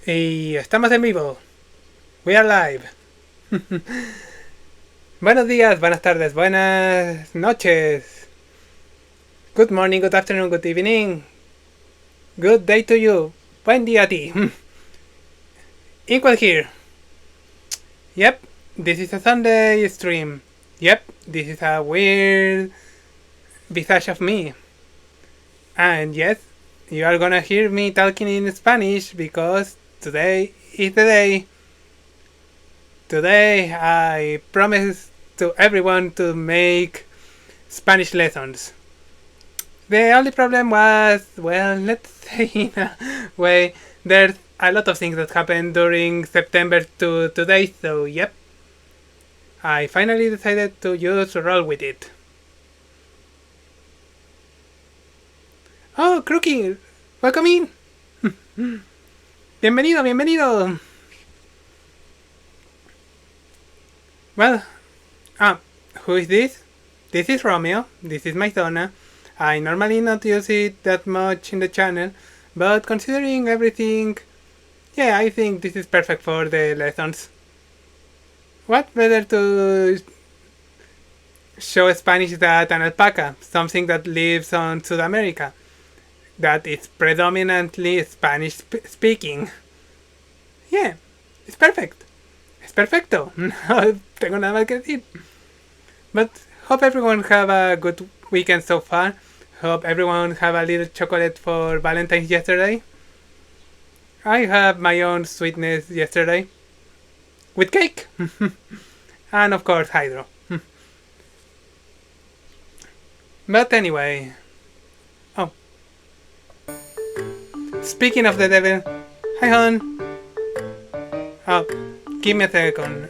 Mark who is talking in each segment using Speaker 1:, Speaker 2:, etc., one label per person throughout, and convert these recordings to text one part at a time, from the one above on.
Speaker 1: Y estamos en vivo. We are live. Buenos días, buenas tardes, buenas noches. Good morning, good afternoon, good evening. Good day to you. Buen día a ti. Equal here. Yep, this is a Sunday stream. Yep, this is a weird visage of me. And yes, you are gonna hear me talking in Spanish because today is the day. Today I promised to everyone to make Spanish lessons. The only problem was, well, let's say in a way, there's a lot of things that happened during September to today, so yep. I finally decided to just roll with it. Oh, Crookie! Welcome in! Bienvenido, bienvenido! Well, who is this? This is Romeo. This is my Donna. I normally not use it that much in the channel, but considering everything, yeah, I think this is perfect for the lessons. What better to show Spanish than an alpaca, something that lives on South America, that is predominantly Spanish speaking. Yeah, it's perfect. Es perfecto. No tengo nada más que decir. But hope everyone have a good weekend so far. Hope everyone have a little chocolate for Valentine's yesterday. I have my own sweetness yesterday. With cake. And of course hydro. But anyway. Oh. Speaking of the devil. Hi hon. Oh, give me a second.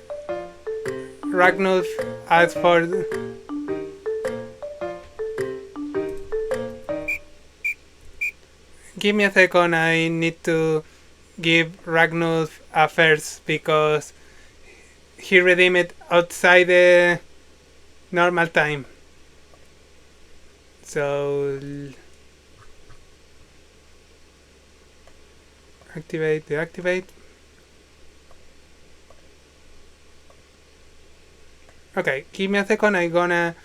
Speaker 1: Ragnulf asked for... Give me a second, I need to give Ragnulf a first because he redeemed it outside the normal time. So... Activate, deactivate. Okay, give me a second, I'm gonna...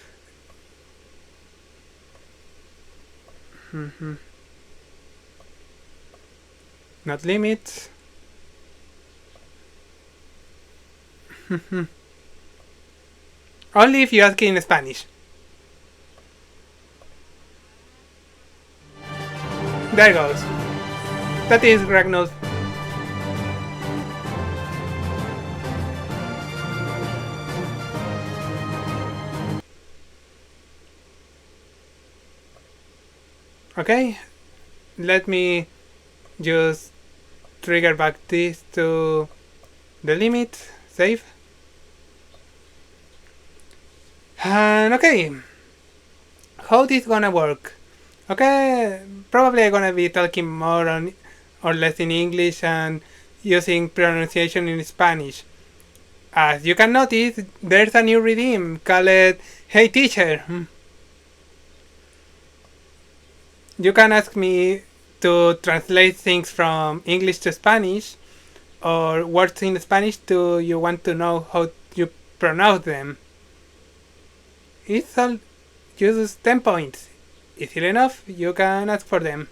Speaker 1: Not limit. Only if you ask in Spanish. There goes. That is Ragnos. Okay, let me just trigger back this to the limit, save. And okay, how this gonna work? Okay, probably I'm gonna be talking more on or less in English and using pronunciation in Spanish. As you can notice, there's a new redeem called Hey Teacher. You can ask me to translate things from English to Spanish or words in Spanish to you want to know how you pronounce them. It's all uses 10 points. Easy enough, you can ask for them.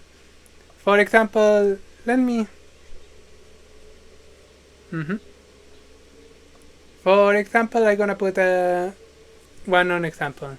Speaker 1: For example, let me... For example, I'm gonna put one on example.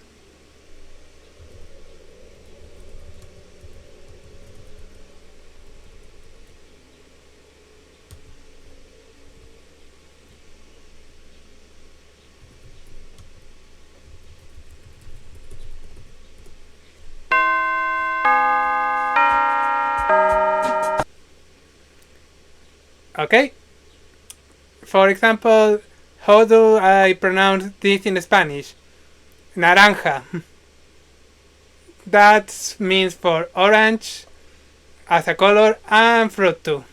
Speaker 1: Okay? For example, how do I pronounce this in Spanish? Naranja. That means for orange as a color and fruit too.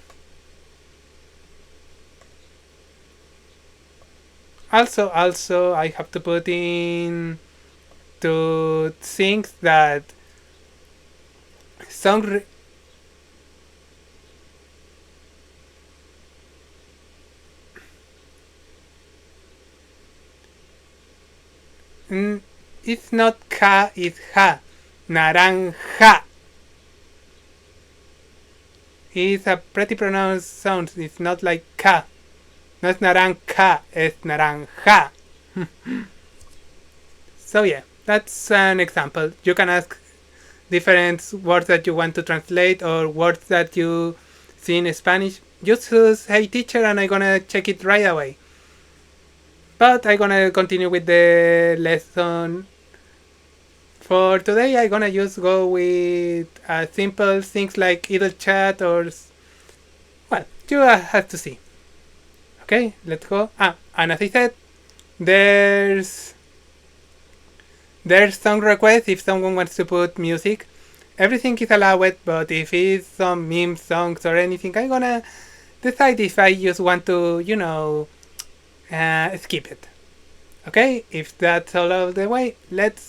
Speaker 1: Also, I have to put in to things that some Mm, it's not ka, it's ha. Naranja. It's a pretty pronounced sound. It's not like ka. No es naranja, es naranja. So yeah, that's an example. You can ask different words that you want to translate or words that you see in Spanish. Just choose hey teacher and I'm gonna check it right away. But I'm gonna continue with the lesson. For today I'm gonna just go with simple things like idle chat or well, you have to see. Okay, let's go. And as I said, there's song requests if someone wants to put music. Everything is allowed, but if it's some meme songs or anything, I'm gonna decide if I just want to, skip it. Okay, if that's all of the way, let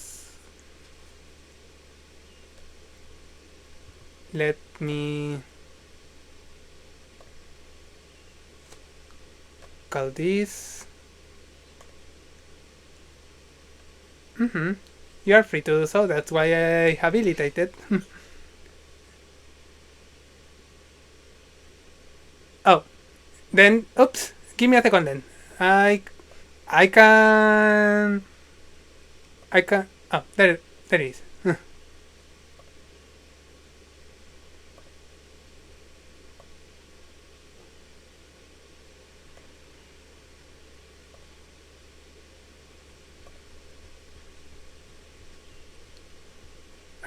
Speaker 1: me call this. You are free to do so, that's why I habilitated. Oh, then, oops, give me a second then. I can, oh, there it is.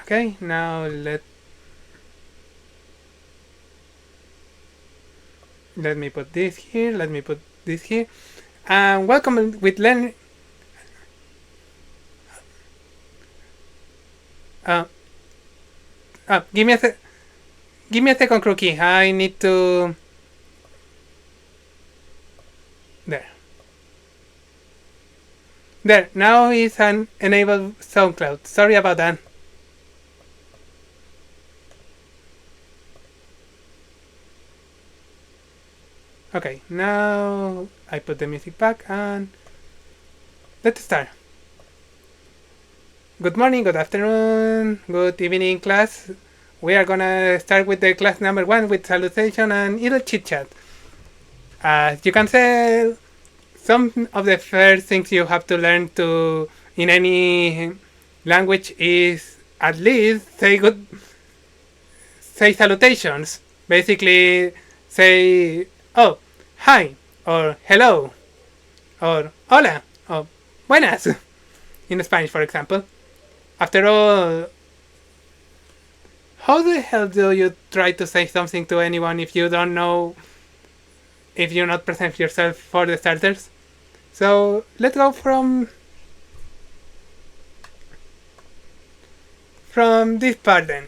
Speaker 1: Okay, now let me put this here, let me put this here. And welcome with learn. Uh, give me a second, Crookie. I need to. There. Now is an enabled SoundCloud. Sorry about that. Okay, now I put the music back and let's start. Good morning, good afternoon, good evening, class. We are gonna start with the class number 1 with salutation and little chit chat. As you can say, some of the first things you have to learn to in any language is at least say salutations. Basically, say oh, hi, or hello, or hola, or buenas, in Spanish, for example. After all, how the hell do you try to say something to anyone if you don't know, if you not present yourself for the starters? So let's go from this part then.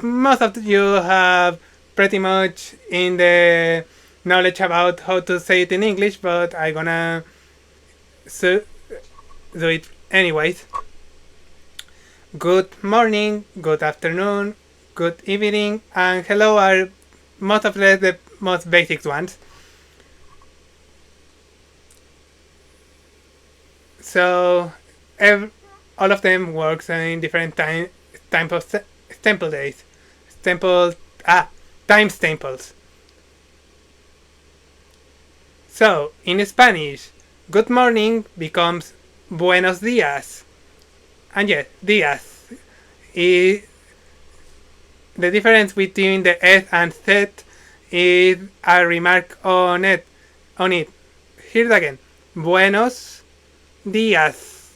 Speaker 1: Most of you have pretty much in the knowledge about how to say it in English, but I'm gonna do it anyways. Good morning, good afternoon, good evening, and hello are most of the most basic ones. So all of them works in different time stample days. Time staples. So in Spanish, good morning becomes buenos días. And yes, días. The difference between the S and Z is a remark on it. Here's again. Buenos días.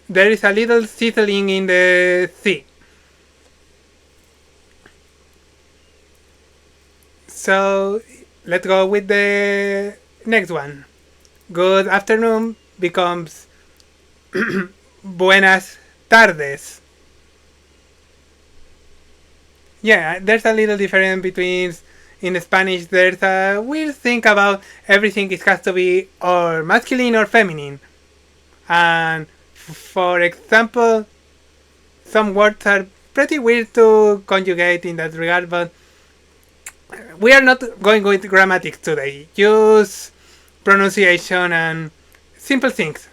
Speaker 1: There is a little sizzling in the C. So let's go with the next one. Good afternoon becomes buenas tardes. Yeah, there's a little difference between in Spanish. There's a weird thing about everything. It has to be or masculine or feminine. And for example, some words are pretty weird to conjugate in that regard, but we are not going with grammatics today. Use pronunciation and simple things.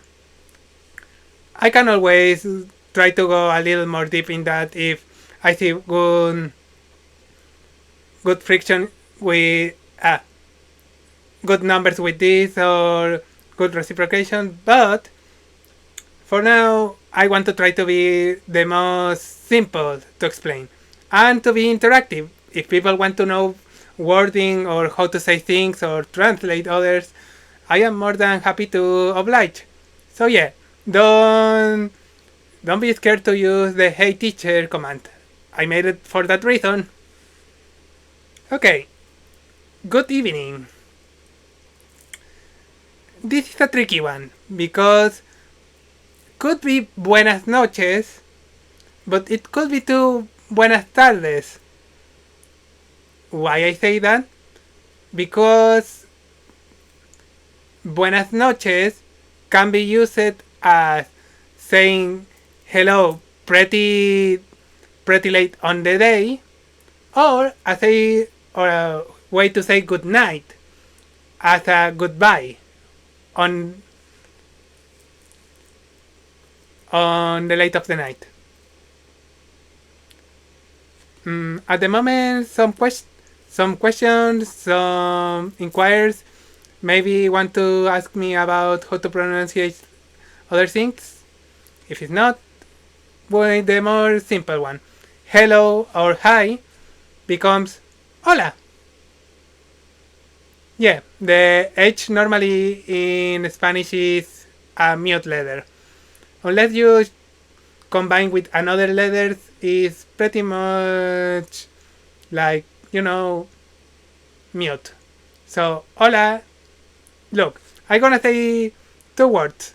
Speaker 1: I can always try to go a little more deep in that if I see good friction with good numbers with this or good reciprocation, but for now I want to try to be the most simple to explain and to be interactive. If people want to know wording or how to say things or translate others, I am more than happy to oblige. So yeah, don't don't be scared to use the hey teacher command. I made it for that reason. Okay, good evening. This is a tricky one because could be buenas noches, but it could be too buenas tardes. Why I say that? Because buenas noches can be used as saying hello pretty late on the day, or a way to say good night as a goodbye on the late of the night. At the moment, some questions, some inquiries maybe want to ask me about how to pronounce other things. If it's not, well, the more simple one, hello or hi, becomes hola. Yeah, the H normally in Spanish is a mute letter. Unless you combine with another letters, is pretty much like, mute. So, hola. Look, I'm gonna say two words.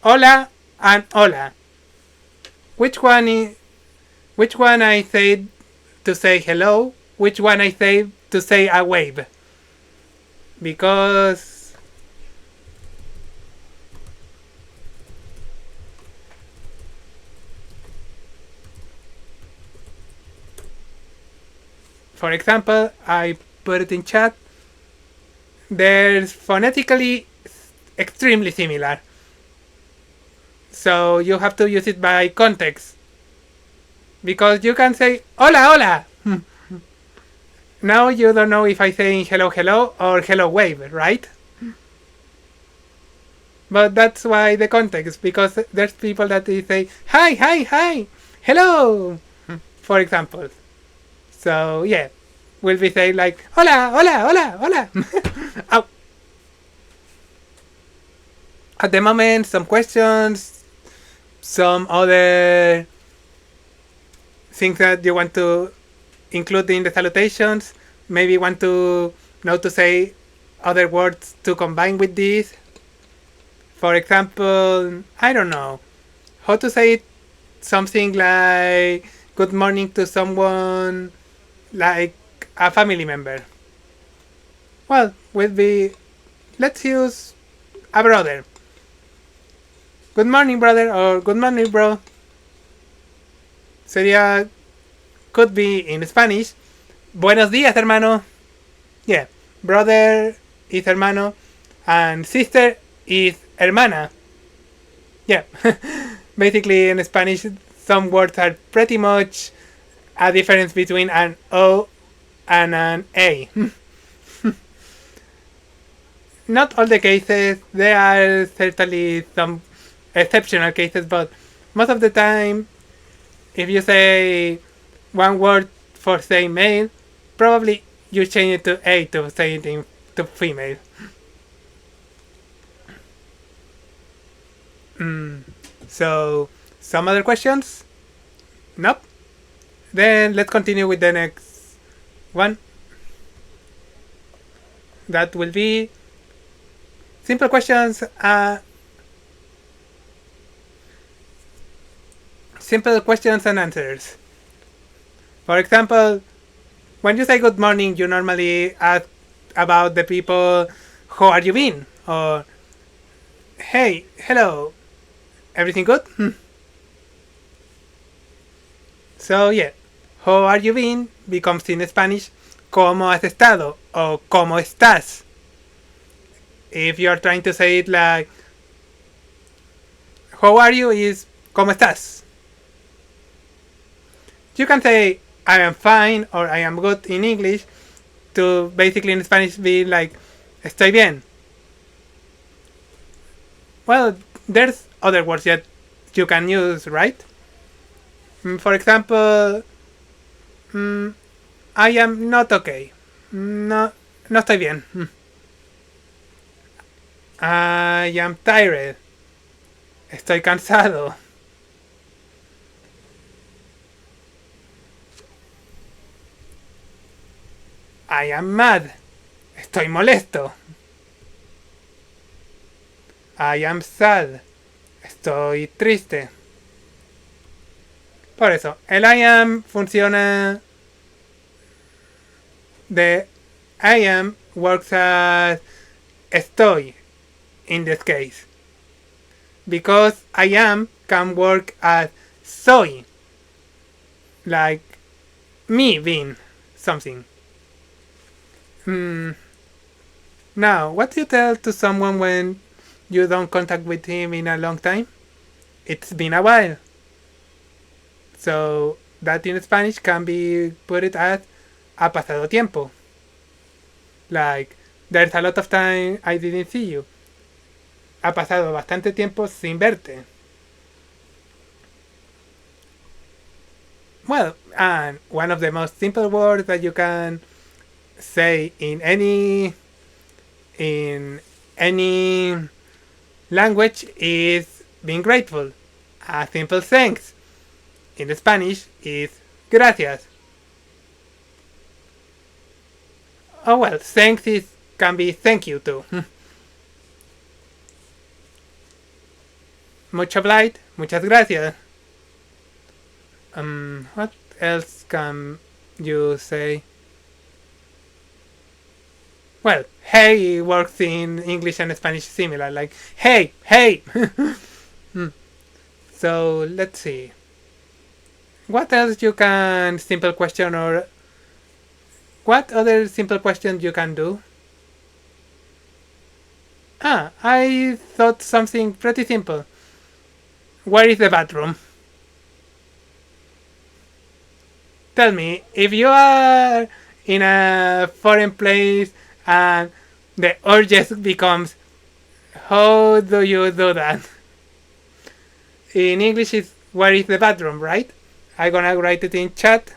Speaker 1: Hola and hola. Which one I say to say hello? Which one I say to say a wave? Because for example, I put it in chat. They're phonetically extremely similar. So you have to use it by context. Because you can say hola hola. Now you don't know if I say hello hello or hello wave, right? But that's why the context, because there's people that they say hi hi hi hello, for example. So yeah, we'll be saying like hola hola hola hola. Ow. At the moment, some questions, some other things that you want to include in the salutations. Maybe want to know to say other words to combine with this. For example, I don't know how to say something like good morning to someone like a family member. Well, will be let's use a brother. Good morning, brother, or good morning, bro. Sería could be in Spanish. Buenos días, hermano. Yeah, brother is hermano, and sister is hermana. Yeah, basically in Spanish, some words are pretty much a difference between an O and an A. Not all the cases, there are certainly some exceptional cases, but most of the time, if you say one word for saying male, probably you change it to A to say it to female. So, some other questions? Nope. Then let's continue with the next one. That will be simple questions. Simple questions and answers. For example, when you say good morning, you normally ask about the people, how are you been? Or, hey, hello, everything good? So yeah, how are you been becomes in Spanish, ¿cómo has estado? Or ¿cómo estás? If you are trying to say it like, how are you is ¿cómo estás? You can say I am fine or I am good in English to basically in Spanish be like estoy bien. Well, there's other words that you can use, right? For example, I am not okay. No, no estoy bien. I am tired. Estoy cansado. I am mad. Estoy molesto. I am sad. Estoy triste. Por eso, el I am funciona de I am works as estoy in this case. Because I am can work as soy. Like me being something. Now, what do you tell to someone when you don't contact with him in a long time? It's been a while. So that in Spanish can be put it as ha pasado tiempo. Like, there's a lot of time I didn't see you. Ha pasado bastante tiempo sin verte. Well, and one of the most simple words that you can say in any language is being grateful. A simple thanks in Spanish is gracias. Oh well, thanks can be thank you too. Much obliged, muchas gracias. What else can you say? Well, hey works in English and Spanish similar, like hey, hey. So let's see. What else you can simple question or what other simple questions you can do? I thought something pretty simple. Where is the bathroom? Tell me, if you are in a foreign place and the urge becomes, how do you do that? In English, it's where is the bathroom, right? I'm gonna write it in chat.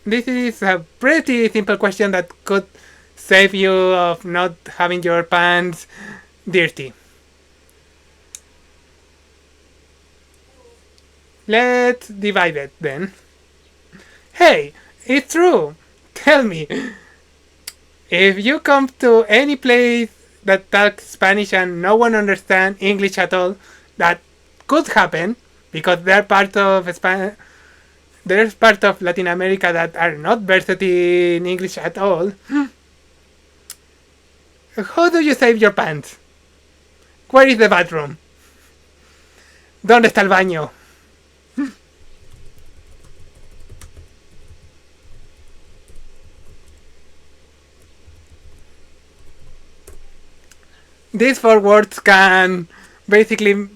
Speaker 1: This is a pretty simple question that could save you of not having your pants dirty. Let's divide it then. Hey, it's true. Tell me, if you come to any place that talks Spanish and no one understands English at all, that could happen because they're part of there's part of Latin America that are not versed in English at all. How do you save your pants? Where is the bathroom? ¿Dónde está el baño? These four words can basically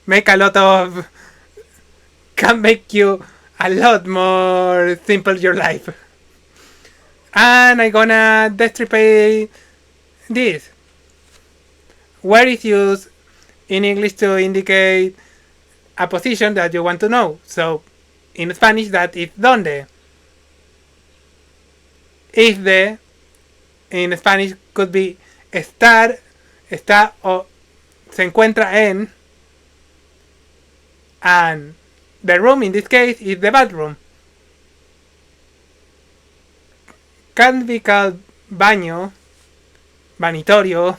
Speaker 1: make a lot of... can make you a lot more simple your life. And I'm gonna destripate this. Where is used in English to indicate a position that you want to know. So in Spanish that is donde. Is the in Spanish could be estar, está o se encuentra en, and the room in this case is the bathroom. Can be called baño, vanitorio,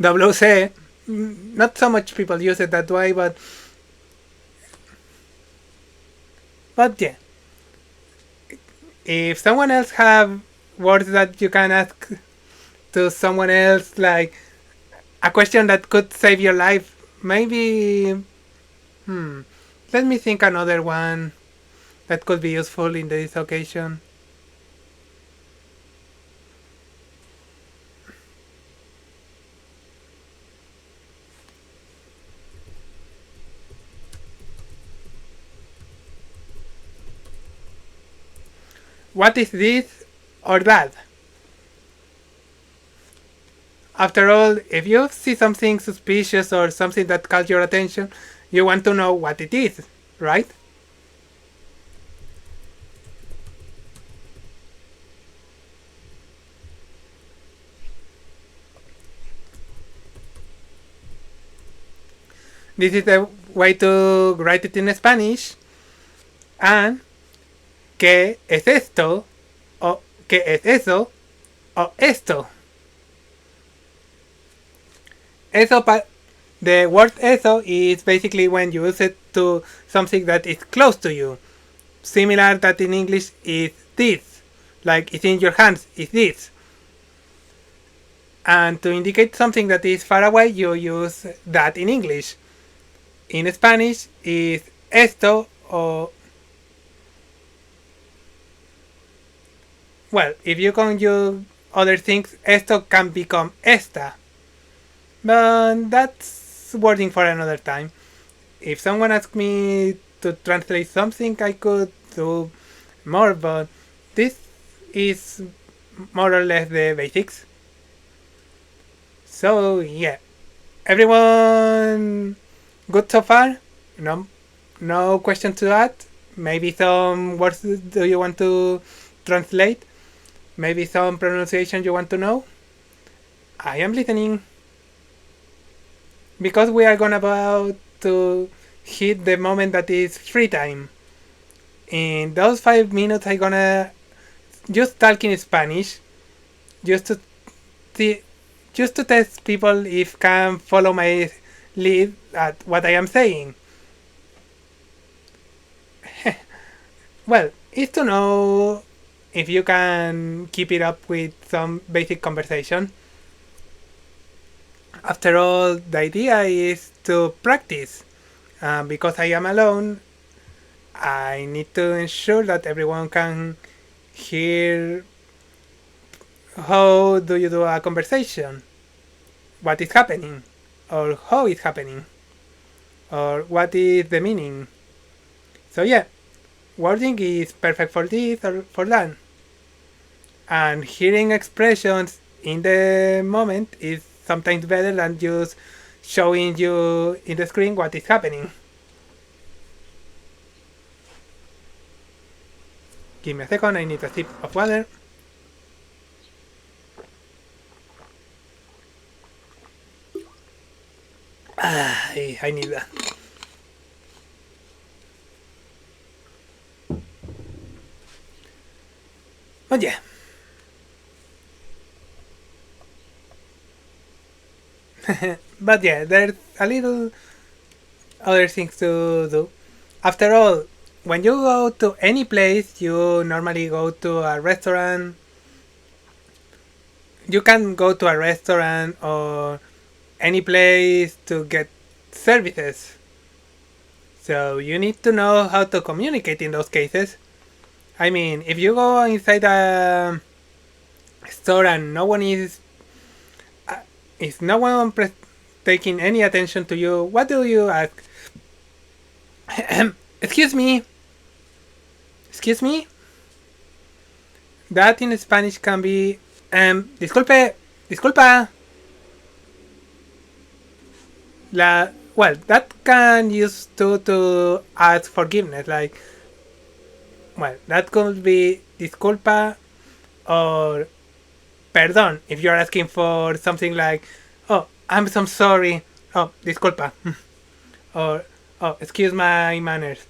Speaker 1: WC. Not so much people use it that way, but yeah. If someone else have words that you can ask to someone else, like A question that could save your life. Maybe. Hmm. Let me think another one that could be useful in this occasion. What is this or that? After all, if you see something suspicious or something that calls your attention, you want to know what it is, right? This is the way to write it in Spanish. And ¿qué es esto? O ¿qué es eso? O esto. Eso the word eso is basically when you use it to something that is close to you. Similar that in English is this. Like it's in your hands, is this. And to indicate something that is far away, you use that in English. In Spanish is esto or well, if you conjure other things, esto can become esta. But that's wording for another time. If someone asks me to translate something, I could do more, but this is more or less the basics. So yeah, everyone good so far? No, no question to add. Maybe some words do you want to translate? Maybe some pronunciation you want to know? I am listening because we are going about to hit the moment that is free time. In those 5 minutes, I'm gonna just talk in Spanish, just to see, just to test people if can follow my lead at what I am saying. Well, it's to know if you can keep it up with some basic conversation. After all, the idea is to practice. Because I am alone, I need to ensure that everyone can hear how do you do a conversation, what is happening, or how it's happening, or what is the meaning. So yeah, wording is perfect for this or for that. And hearing expressions in the moment is sometimes better than just showing you in the screen what is happening. Give me a second, I need a sip of water. I need that. But yeah. But yeah, there's a little other things to do. After all, when you go to any place, you normally go to a restaurant. You can go to a restaurant or any place to get services. So you need to know how to communicate in those cases. I mean, if you go inside a store and no one is no one taking any attention to you, what do you ask? Excuse me. Excuse me. That in Spanish can be disculpe, disculpa. Well, that can use to ask forgiveness. Like, well, that could be disculpa or perdón if you're asking for something like, oh, I'm so sorry. Oh, disculpa. Or, oh, excuse my manners.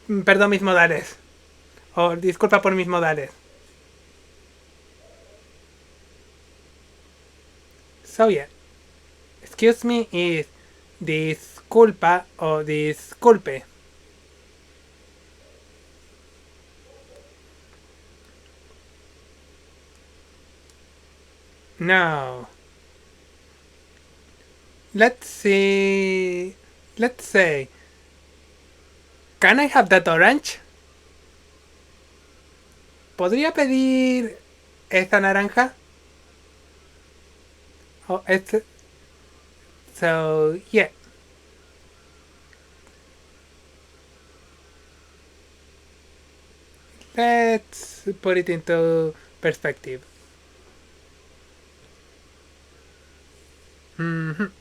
Speaker 1: Perdón mis modales. Or disculpa por mis modales. So yeah, excuse me is disculpa o disculpe. No. Let's see. Let's say, can I have that orange? ¿Podría pedir esta naranja? Oh, it's so yeah. Let's put it into perspective. Mhm.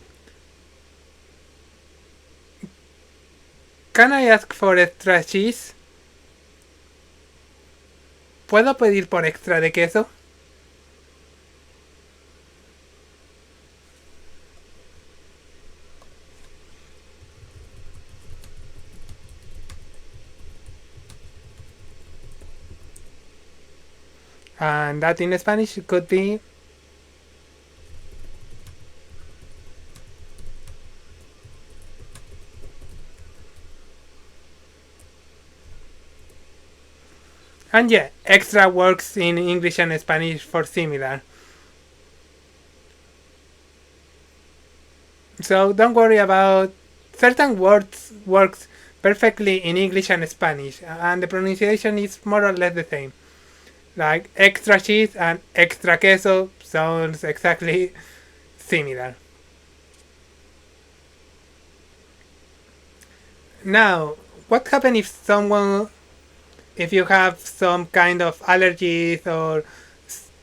Speaker 1: Can I ask for extra cheese? ¿Puedo pedir por extra de queso? And that in Spanish could be. And yeah, extra works in English and Spanish for similar. So don't worry about certain words works perfectly in English and Spanish, and the pronunciation is more or less the same. Like extra cheese and extra queso sounds exactly similar. Now, what happens if you have some kind of allergies or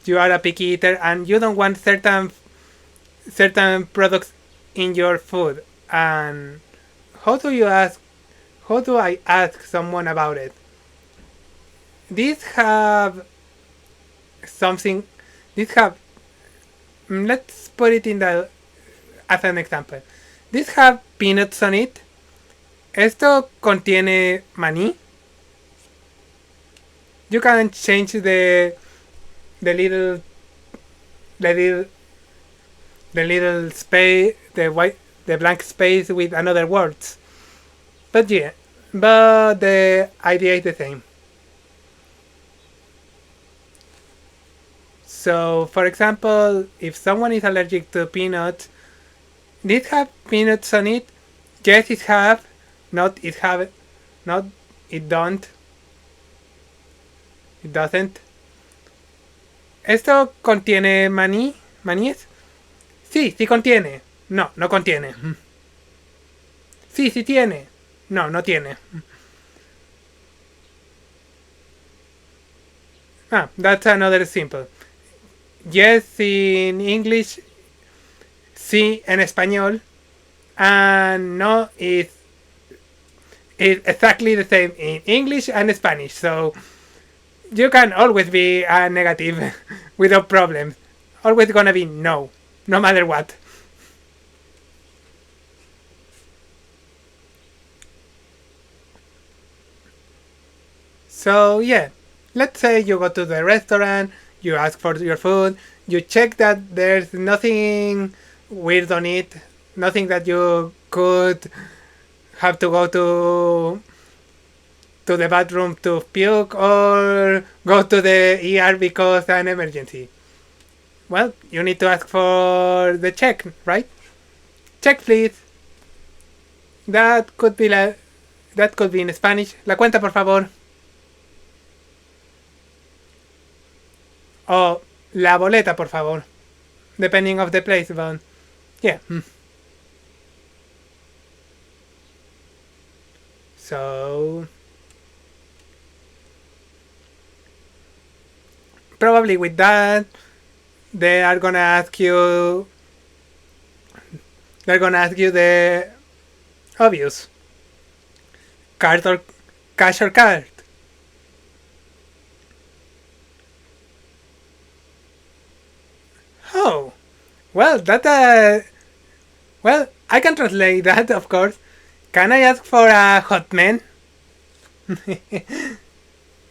Speaker 1: you are a picky eater and you don't want certain products in your food? And how do you ask? How do I ask someone about it? These have something. These have. Let's put it in the as an example. These have peanuts on it. Esto contiene maní. You can change the little the little the little space the blank space with another words. But yeah, but the idea is the same. So, for example, if someone is allergic to peanuts, did it have peanuts on it? Yes, it have. Not it have. Not it don't. It doesn't. ¿Esto contiene maní? ¿Maníes? Sí, sí contiene. No, no contiene. Sí, sí tiene. No, no tiene. Ah, that's another simple. Yes in English, sí en español, and no is exactly the same in English and Spanish. So you can always be a negative without problems. Always gonna be no, no matter what. So yeah, let's say you go to the restaurant, you ask for your food, you check that there's nothing weird on it, nothing that you could have to go to the bathroom to puke or go to the ER because an emergency. Well, you need to ask for the check, right? Check, please. That could be that could be in Spanish. La cuenta, por favor. O la boleta, por favor. Depending of the place, but yeah. So probably with that, they are gonna ask you. They're gonna ask you the obvious card or cash or card. Oh, well, well, I can translate that, of course. Can I ask for a hot man?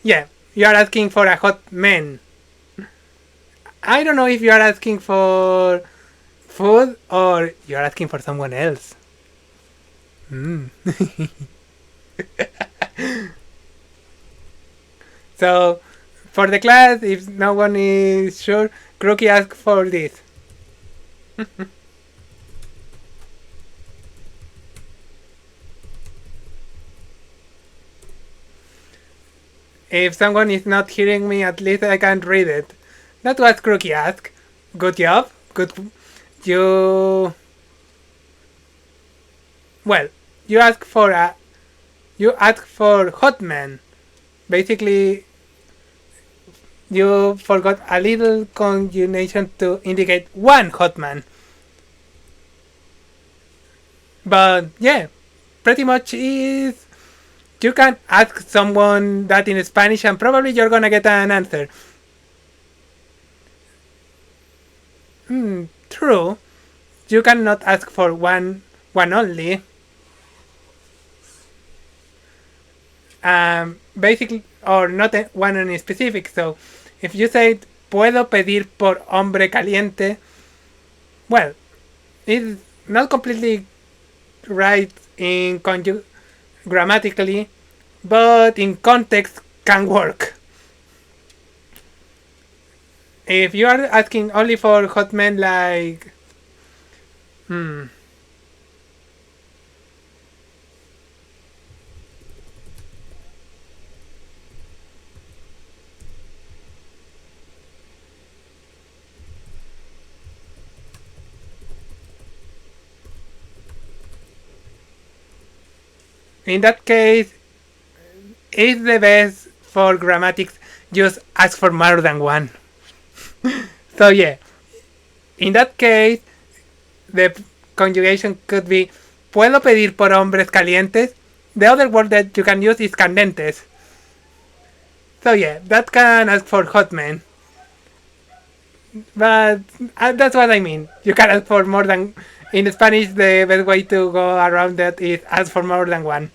Speaker 1: Yeah, you are asking for a hot man. I don't know if you are asking for food or you are asking for someone else. Mm. So, for the class, if no one is sure, Crookie asked for this. If someone is not hearing me, at least I can read it. That was Crookie asked. Good job. Good. You. Well, you ask for a. You ask for hotman. Basically, you forgot a little conjugation to indicate one hotman. But yeah, pretty much is. You can ask someone that in Spanish and probably you're gonna get an answer. True. You cannot ask for one only. Basically, or not one in specific. So, if you say puedo pedir por hombre caliente, well, it's not completely right in grammatically, but in context can work. If you are asking only for hot men, like, in that case, it's the best for grammatics. Just ask for more than one. So yeah, in that case, the conjugation could be puedo pedir por hombres calientes. The other word that you can use is candentes. So yeah, that can ask for hot men. But that's what I mean. You can ask for more than. In Spanish, the best way to go around that is ask for more than one.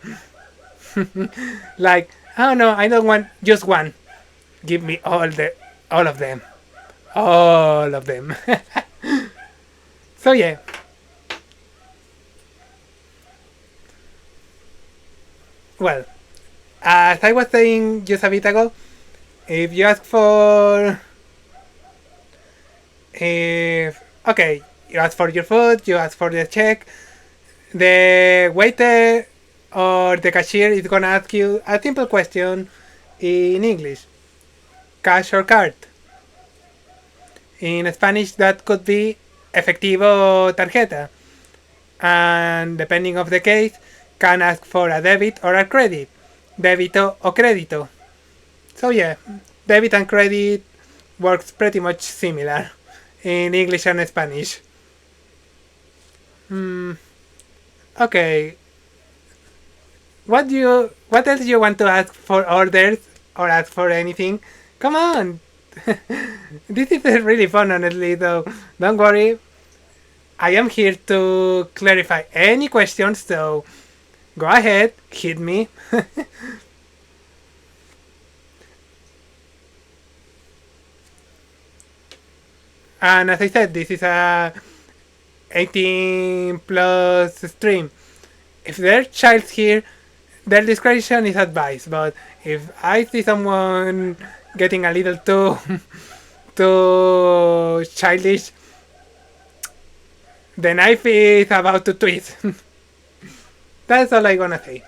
Speaker 1: Like, oh no, I don't want just one. Give me all of them, all of them. So yeah. Well, as I was saying just a bit ago, if you ask for, if okay, you ask for your food, you ask for the check, the waiter or the cashier is gonna ask you a simple question in English: cash or card. In Spanish, that could be efectivo o tarjeta, and depending of the case, can ask for a debit or a credit, débito o crédito. So yeah, debit and credit works pretty much similar in English and Spanish. Okay, what else do you want to ask for orders or ask for anything? Come on. This is really fun, honestly, though. Don't worry. I am here to clarify any questions, so go ahead, hit me. And as I said, this is a 18 plus stream. If there are child here, their discretion is advised. But if I see someone getting a little too too childish, the knife is about to twist. That's all I gonna say.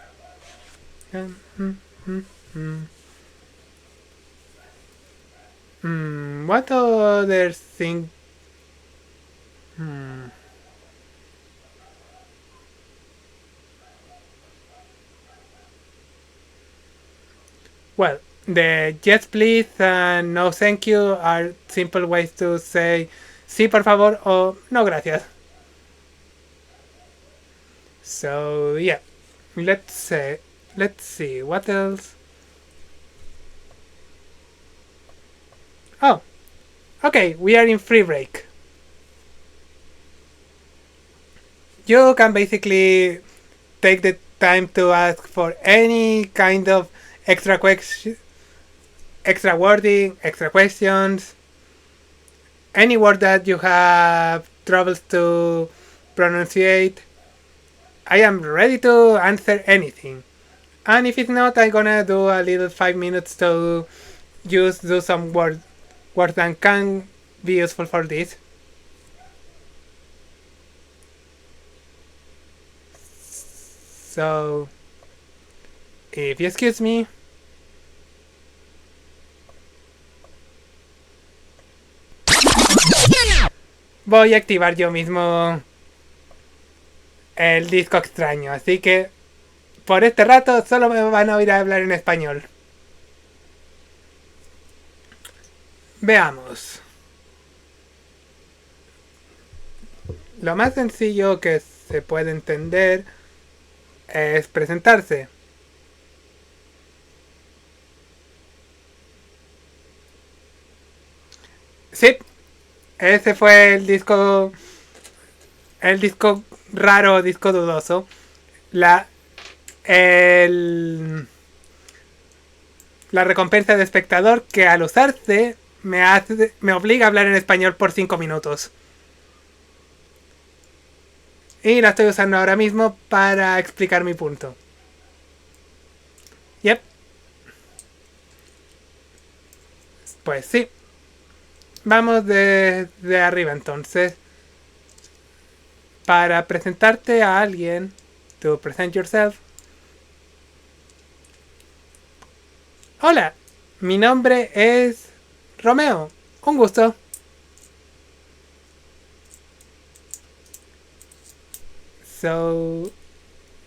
Speaker 1: What other thing? Well, the yes please and no thank you are simple ways to say sí por favor or no gracias. So yeah, let's see what else. Oh, okay, we are in free break. You can basically take the time to ask for any kind of extra question, extra wording, extra questions, any word that you have troubles to pronunciate. I am ready to answer anything. And if it's not, I'm gonna do a little 5 minutes to just do some words that can be useful for this. So, if you excuse me, voy a activar yo mismo el disco extraño. Así que por este rato solo me van a oír hablar en español. Veamos. Lo más sencillo que se puede entender es presentarse. Sí, ese fue el disco raro, disco dudoso. La, el, la recompensa de espectador que al usarse me obliga a hablar en español por 5 minutos. Y la estoy usando ahora mismo para explicar mi punto. Yep. Pues sí. Vamos de arriba entonces. Para presentarte a alguien, to present yourself. Hola, mi nombre es Romeo. Un gusto. So,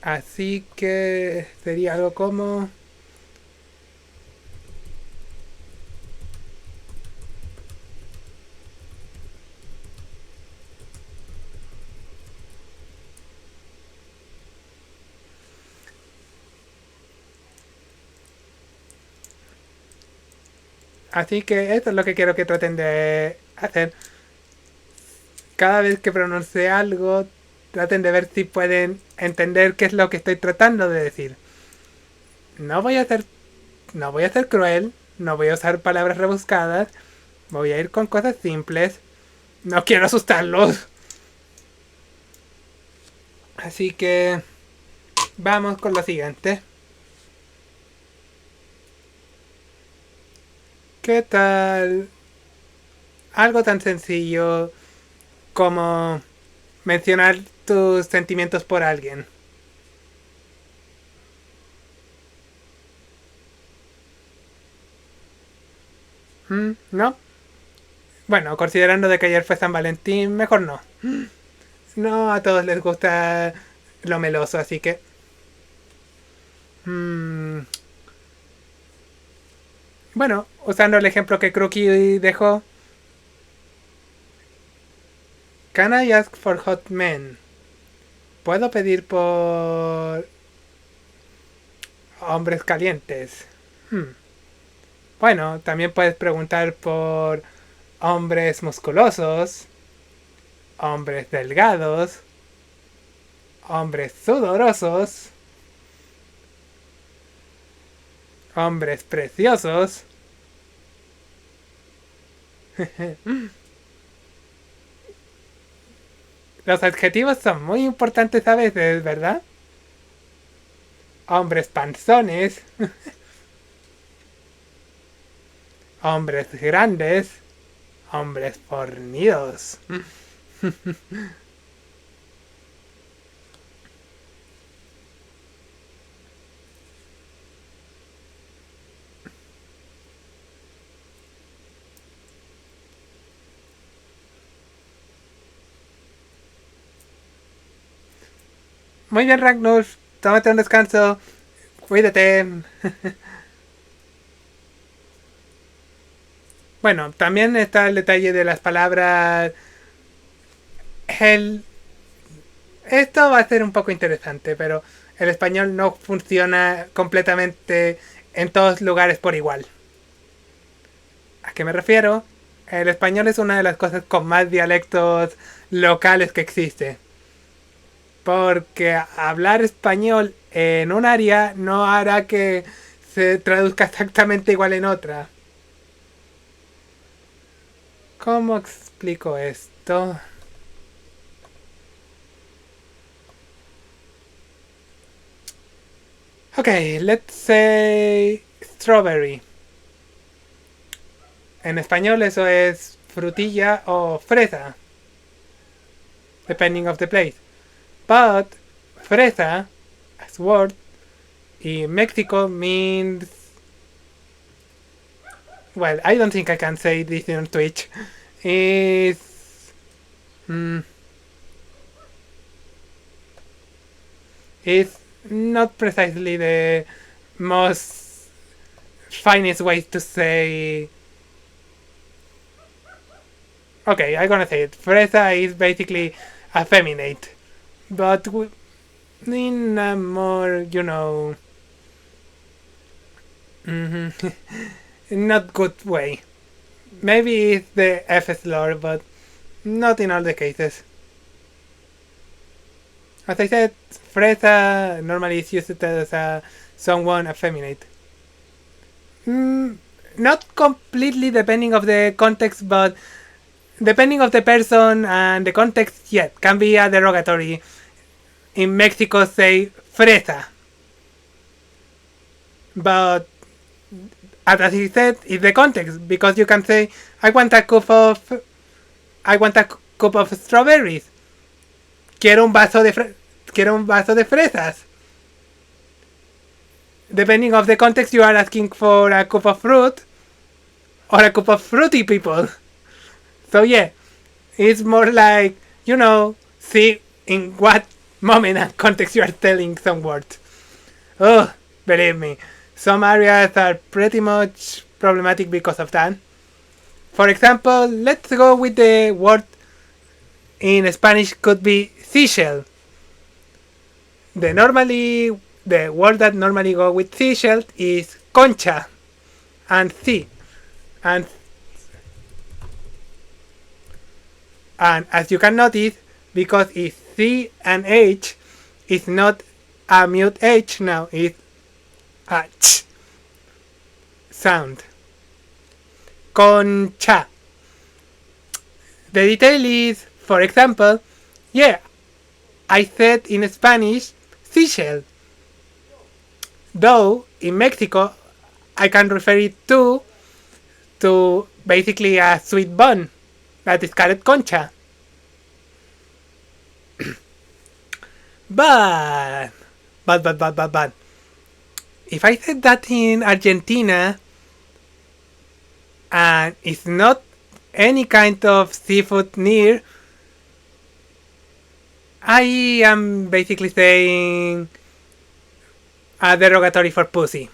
Speaker 1: así que sería algo como... Así que esto es lo que quiero que traten de hacer. Cada vez que pronuncie algo, traten de ver si pueden entender qué es lo que estoy tratando de decir. No voy a ser, no voy a ser cruel, no voy a usar palabras rebuscadas, voy a ir con cosas simples. No quiero asustarlos. Así que vamos con lo siguiente. ¿Qué tal? Algo tan sencillo como mencionar tus sentimientos por alguien. ¿No? Bueno, considerando de que ayer fue San Valentín, mejor no. No a todos les gusta lo meloso, así que... Bueno, usando el ejemplo que Crookie dejó. Can I ask for hot men? ¿Puedo pedir por hombres calientes? Bueno, también puedes preguntar por hombres musculosos, hombres delgados, hombres sudorosos, hombres preciosos. Los adjetivos son muy importantes a veces, ¿verdad? Hombres panzones, hombres grandes, hombres fornidos. Muy bien, Ragnus. Tómate un descanso. Cuídate. Bueno, también está el detalle de las palabras. El... Esto va a ser un poco interesante, pero el español no funciona completamente en todos lugares por igual. ¿A qué me refiero? El español es una de las cosas con más dialectos locales que existe. Porque hablar español en un área no hará que se traduzca exactamente igual en otra. ¿Cómo explico esto? Okay, let's say strawberry. En español eso es frutilla o fresa, depending of the place. But fresa as word in Mexico means, well, I don't think I can say this on Twitch. is mm, is not precisely the most finest way to say. Okay, I'm gonna say it. Fresa is basically effeminate, but in a more, mhm, not good way. Maybe it's the F slur, but not in all the cases. As I said, fresa normally is used as someone effeminate. Mm, Not completely depending of the context, but depending of the person and the context, yeah, can be a derogatory. In Mexico, say fresa, but as he said, it's the context because you can say, "I want a cup of, I want a cup of strawberries. Quiero un vaso de, quiero un vaso de fresas." Depending of the context, you are asking for a cup of fruit or a cup of fruity people. So yeah, it's more like, see in what moment and context you are telling some words. Oh, believe me, some areas are pretty much problematic because of that. For example, let's go with the word in Spanish could be seashell. The word that normally go with seashell is concha and sea. And and as you can notice, because it's C and H, it's not a mute H now, it's a ch sound. Concha. The detail is, for example, yeah, I said in Spanish seashell. Though in Mexico, I can refer it to basically a sweet bun that is called concha. But, but, if I said that in Argentina and it's not any kind of seafood near, I am basically saying a derogatory for pussy.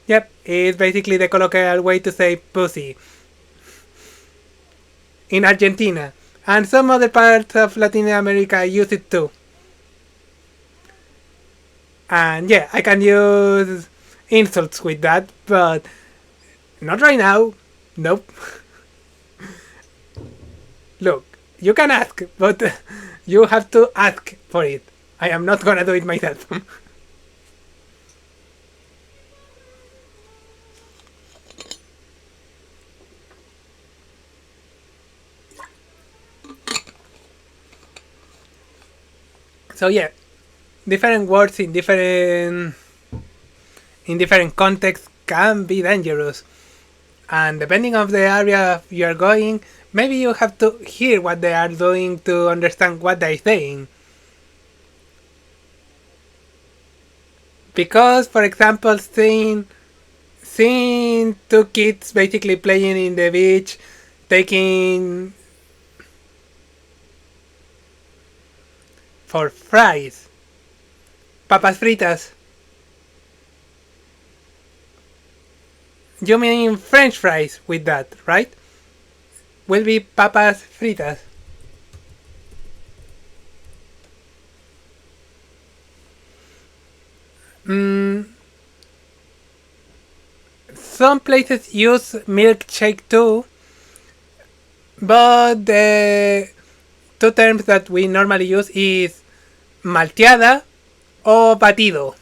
Speaker 1: Yep, it's basically the colloquial way to say pussy in Argentina. And some other parts of Latin America use it too. And yeah, I can use insults with that, but not right now. Nope. Look, you can ask, but you have to ask for it. I am not gonna do it myself. So yeah, different words in different contexts can be dangerous. And depending on the area you are going, maybe you have to hear what they are doing to understand what they're saying. Because, for example, seeing two kids basically playing in the beach, taking for fries, papas fritas. You mean French fries with that, right? Will be papas fritas. Mm, some places use milkshake too, but the two terms that we normally use is malteada or batido.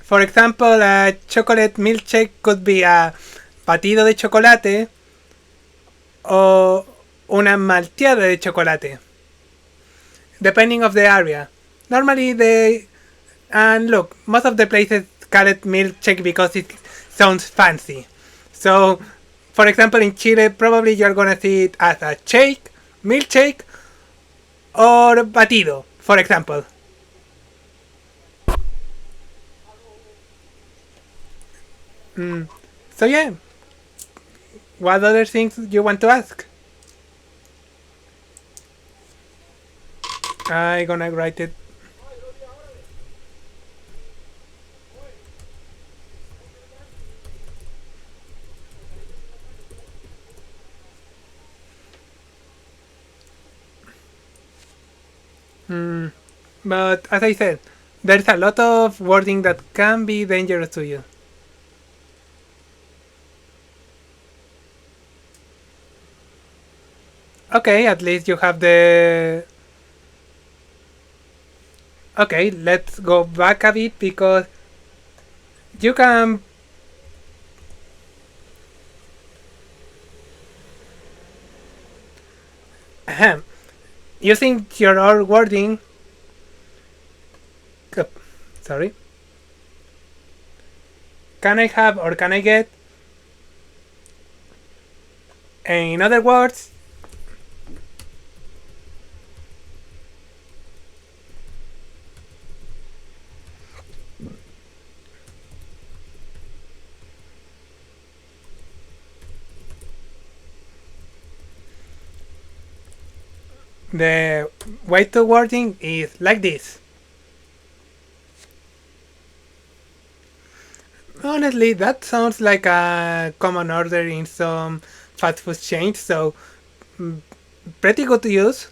Speaker 1: For example, a chocolate milkshake could be a batido de chocolate o una malteada de chocolate, depending of the area. Normally they, and look, most of the places call it milkshake because it sounds fancy. So, for example, in Chile, probably you're gonna see it as a shake, milkshake, or batido, for example. So yeah, What other things you want to ask? I gonna write it. Hmm. But as I said, there's a lot of wording that can be dangerous to you. Okay, at least you have the. Okay, let's go back a bit because you can. Ahem. Using your own wording. Sorry. Can I have or can I get? In other words, the way to wording is like this. Honestly, that sounds like a common order in some fast food chains, so mm, pretty good to use.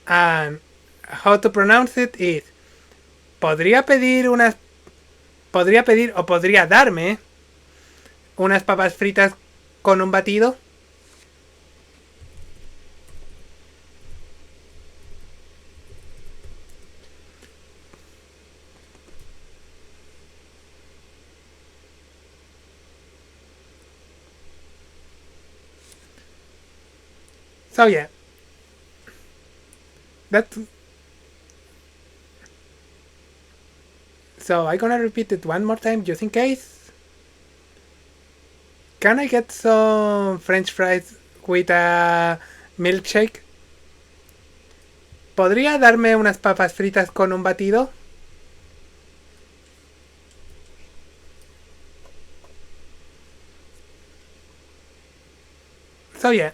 Speaker 1: And how to pronounce it is podría pedir o podría darme unas papas fritas con un batido. So yeah, that's so I'm gonna repeat it one more time just in case. Can I get some French fries with a milkshake? ¿Podría darme unas papas fritas con un batido? So yeah.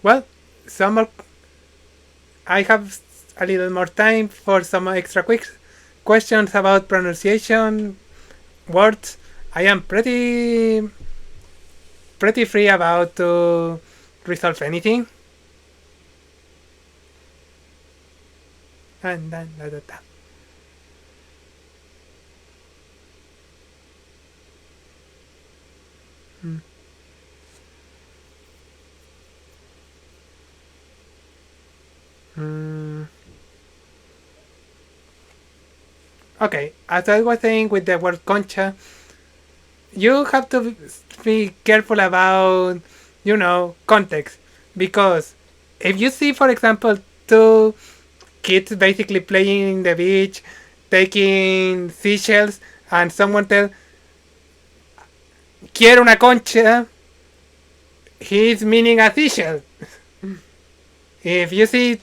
Speaker 1: Well, some more. I have a little more time for some extra quick questions about pronunciation, words. I am pretty free about to resolve anything. And then da, da, da. Hmm. Hmm. Okay, as I was saying with the word concha, you have to be careful about, context. Because if you see, for example, two kids basically playing in the beach, taking seashells, and someone tells, quiero una concha, he's meaning a seashell. If you see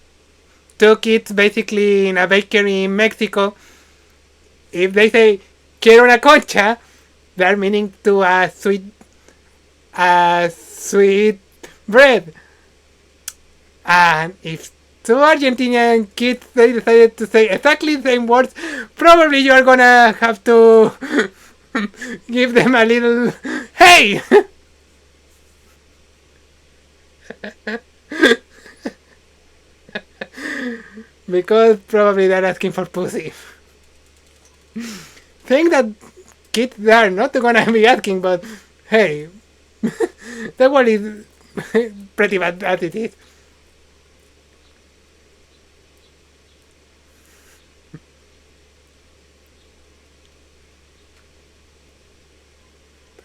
Speaker 1: two kids basically in a bakery in Mexico, if they say, quiero una concha, they're meaning to a sweet bread. And if two Argentinian kids they decided to say exactly the same words, probably you are gonna have to give them a little hey. Because probably they're asking for pussy. Think that kids they are not gonna be asking, but hey, that one is pretty bad as it is.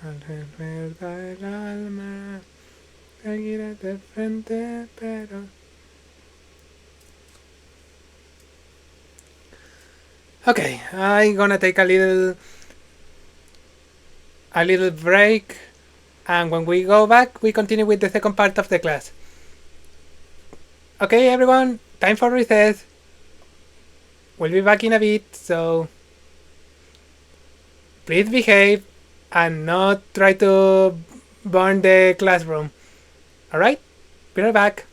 Speaker 1: El alma, seguiré de frente, pero. Okay, I'm gonna take a little break, and when we go back, we continue with the second part of the class. Okay, everyone, time for recess. We'll be back in a bit, so please behave and not try to burn the classroom. Alright? Be right back.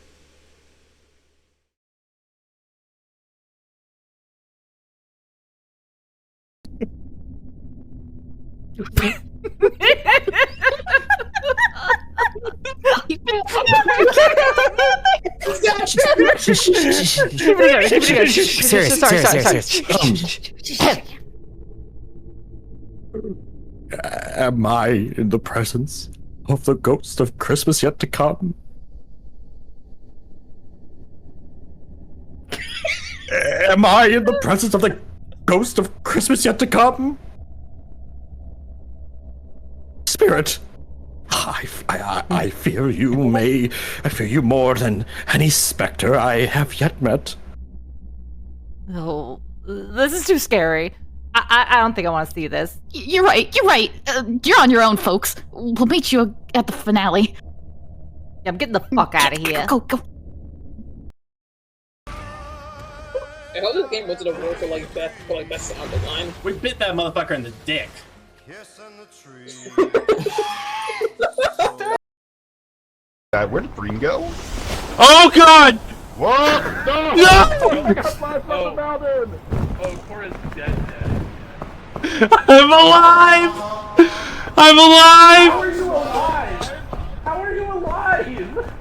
Speaker 2: Am I in the presence of the ghost of Christmas yet to come? Am I in the presence of the ghost of Christmas yet to come? Spirit, I fear you I fear you more than any specter I have yet met.
Speaker 3: Oh, this is too scary. I don't think I want to see this.
Speaker 4: You're right. You're on your own, folks. We'll meet you at the finale.
Speaker 3: Yeah, I'm getting the fuck out of here.
Speaker 4: Go.
Speaker 5: I hope this game wasn't a award for best sound design.
Speaker 6: We bit that motherfucker in the dick.
Speaker 7: Where did Breen go?
Speaker 6: Oh god!
Speaker 7: What? No!
Speaker 6: No!
Speaker 7: I got flashed off the mountain!
Speaker 5: Oh, Cora's dead.
Speaker 6: I'm alive! I'm alive!
Speaker 5: How are you alive? How are you alive?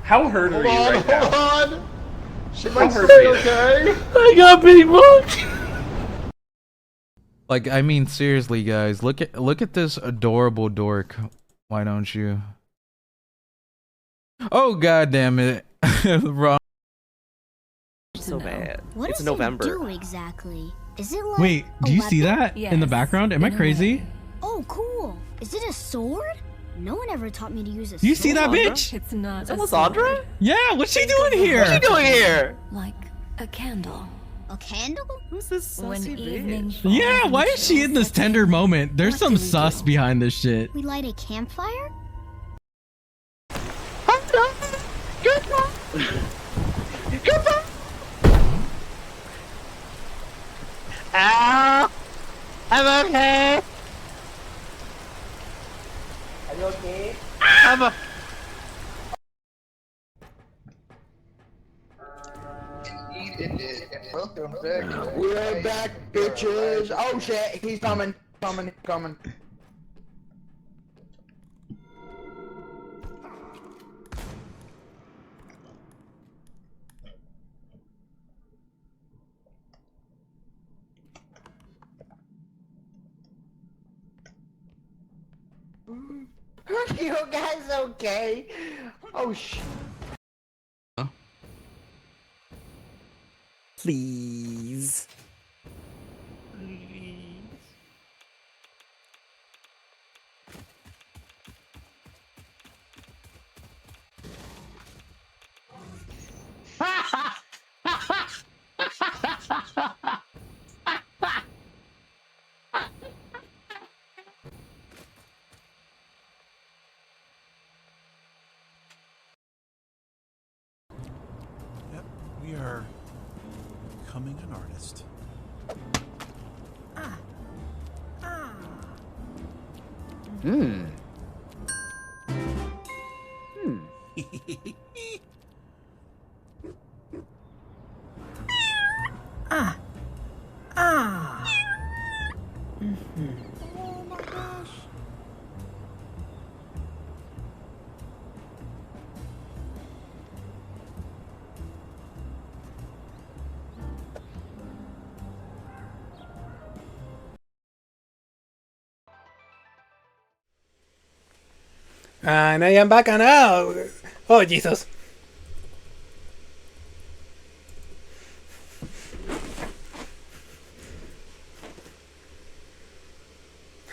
Speaker 5: How hurt are you right now?
Speaker 7: Hold on! She might
Speaker 5: hurt
Speaker 7: stay
Speaker 5: me.
Speaker 7: okay?
Speaker 6: I got people!
Speaker 8: Like, I mean, seriously, guys, look at this adorable dork. Why don't you? Oh, god damn it. Wrong.
Speaker 9: So bad.
Speaker 10: What
Speaker 9: It's
Speaker 10: does
Speaker 9: November.
Speaker 10: it do exactly? Is it like
Speaker 11: Wait, do you see
Speaker 10: weapon?
Speaker 11: that in the background? Am I crazy?
Speaker 10: Oh, cool. Is it a sword? No one ever taught me to use a sword.
Speaker 11: You see that
Speaker 9: Lysandra?
Speaker 11: bitch?
Speaker 12: It's not.
Speaker 9: Is that Lysandra?
Speaker 11: Yeah, what's she doing here?
Speaker 9: What are you doing here?
Speaker 12: Like a candle.
Speaker 10: A candle?
Speaker 9: Who's this
Speaker 12: When
Speaker 9: saucy
Speaker 12: evening
Speaker 9: bitch?
Speaker 12: falls
Speaker 11: Yeah, why
Speaker 12: and
Speaker 11: is she in this
Speaker 12: chills
Speaker 11: tender
Speaker 12: set in,
Speaker 11: moment? There's
Speaker 12: what
Speaker 11: some
Speaker 12: do we
Speaker 11: sus
Speaker 12: do?
Speaker 11: behind this shit.
Speaker 10: We light a campfire?
Speaker 9: Ow! I'm okay!
Speaker 5: Are you okay?
Speaker 9: I'm a-
Speaker 7: Welcome back. We're back, bitches! Oh shit, he's coming. Are you guys okay? Oh shit.
Speaker 9: Please.
Speaker 13: Yep, we are becoming an artist.
Speaker 7: Oh my gosh.
Speaker 1: And I am back and now. Oh, Jesus.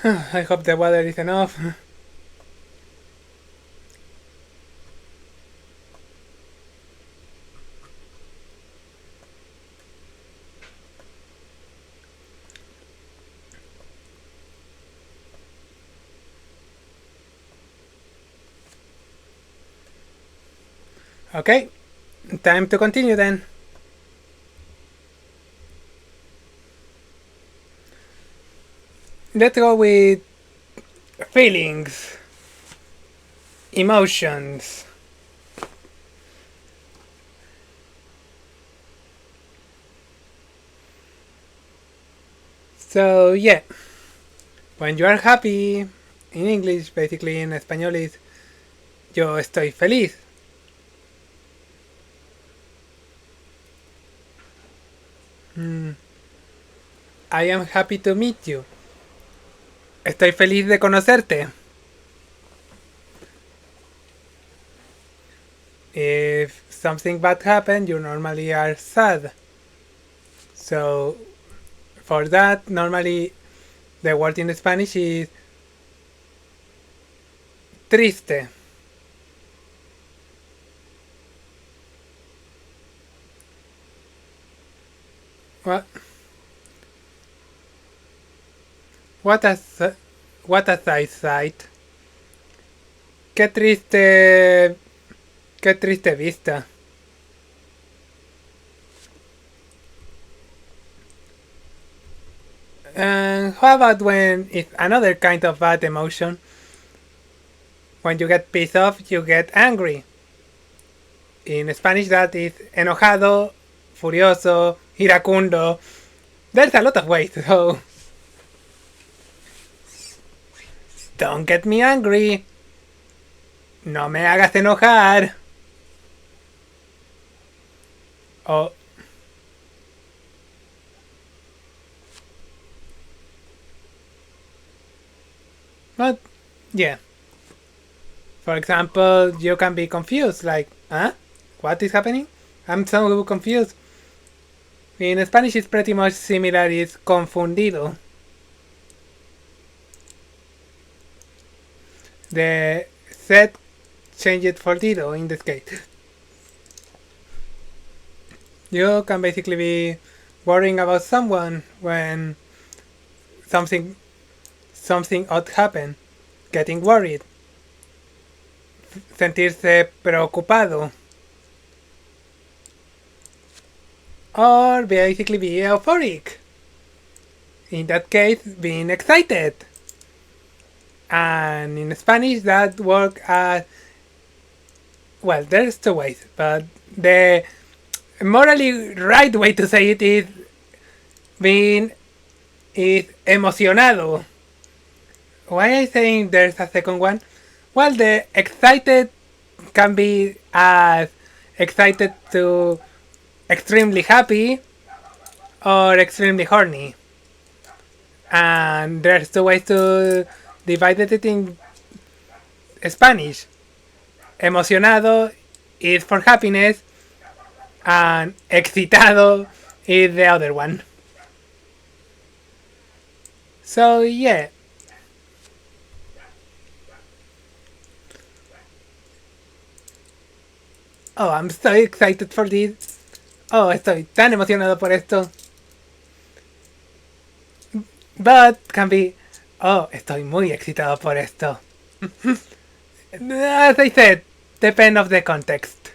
Speaker 1: I hope the water is enough. Okay, time to continue then. let's go with feelings, emotions. So yeah, when you are happy, in English, basically in español is yo estoy feliz. I am happy to meet you. Estoy feliz de conocerte. If something bad happened, you normally are sad. So for that, normally the word in Spanish is triste. What? What a sight. Qué triste vista. And how about when it's another kind of bad emotion? When you get pissed off, you get angry. In Spanish that is enojado, furioso, iracundo. There's a lot of ways, so don't get me angry. No me hagas enojar. Oh. But, yeah. For example, you can be confused, like, huh? What is happening? I'm so confused. In Spanish it's pretty much similar, it's confundido. The set changed for dido in this case. You can basically be worrying about someone when something odd happened. Getting worried. Sentirse preocupado. Or basically be euphoric. In that case, being excited. And in Spanish that works as, well, there's two ways, but the morally right way to say it is being is emocionado. Why I saying there's a second one? Well, the excited can be as excited to extremely happy or extremely horny. And there's two ways to divide it in Spanish. Emocionado is for happiness and excitado is the other one. So yeah. Oh, I'm so excited for this. Oh, estoy tan emocionado por esto. But can be, oh, estoy muy excitado por esto. As I said, depend of the context.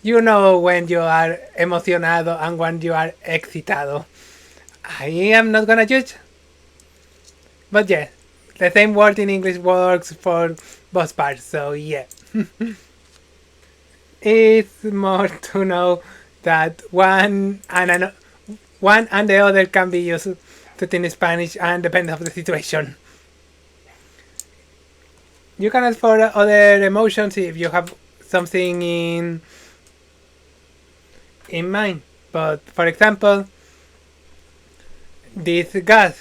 Speaker 1: You know when you are emocionado and when you are excitado. I am not gonna judge. But yeah, the same word in English works for both parts, so yeah. It's more to know that one and the other can be used in Spanish and depend of the situation. You can ask for other emotions if you have something in mind. But for example, this gas.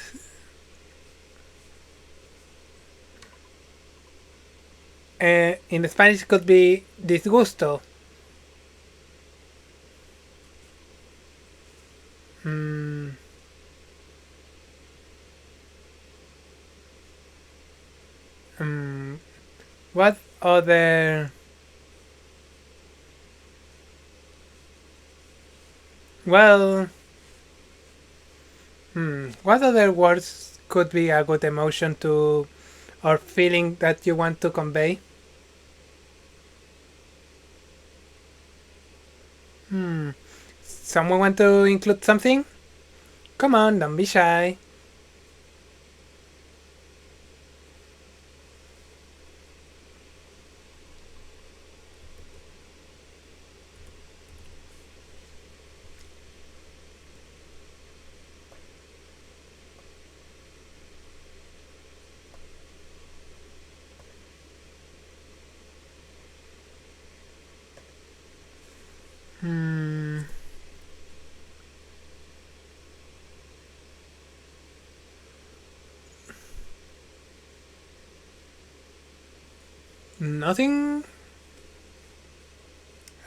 Speaker 1: In Spanish could be disgusto. What other... Well... What other words could be a good emotion to... or feeling that you want to convey? Someone want to include something? Come on, don't be shy. Nothing?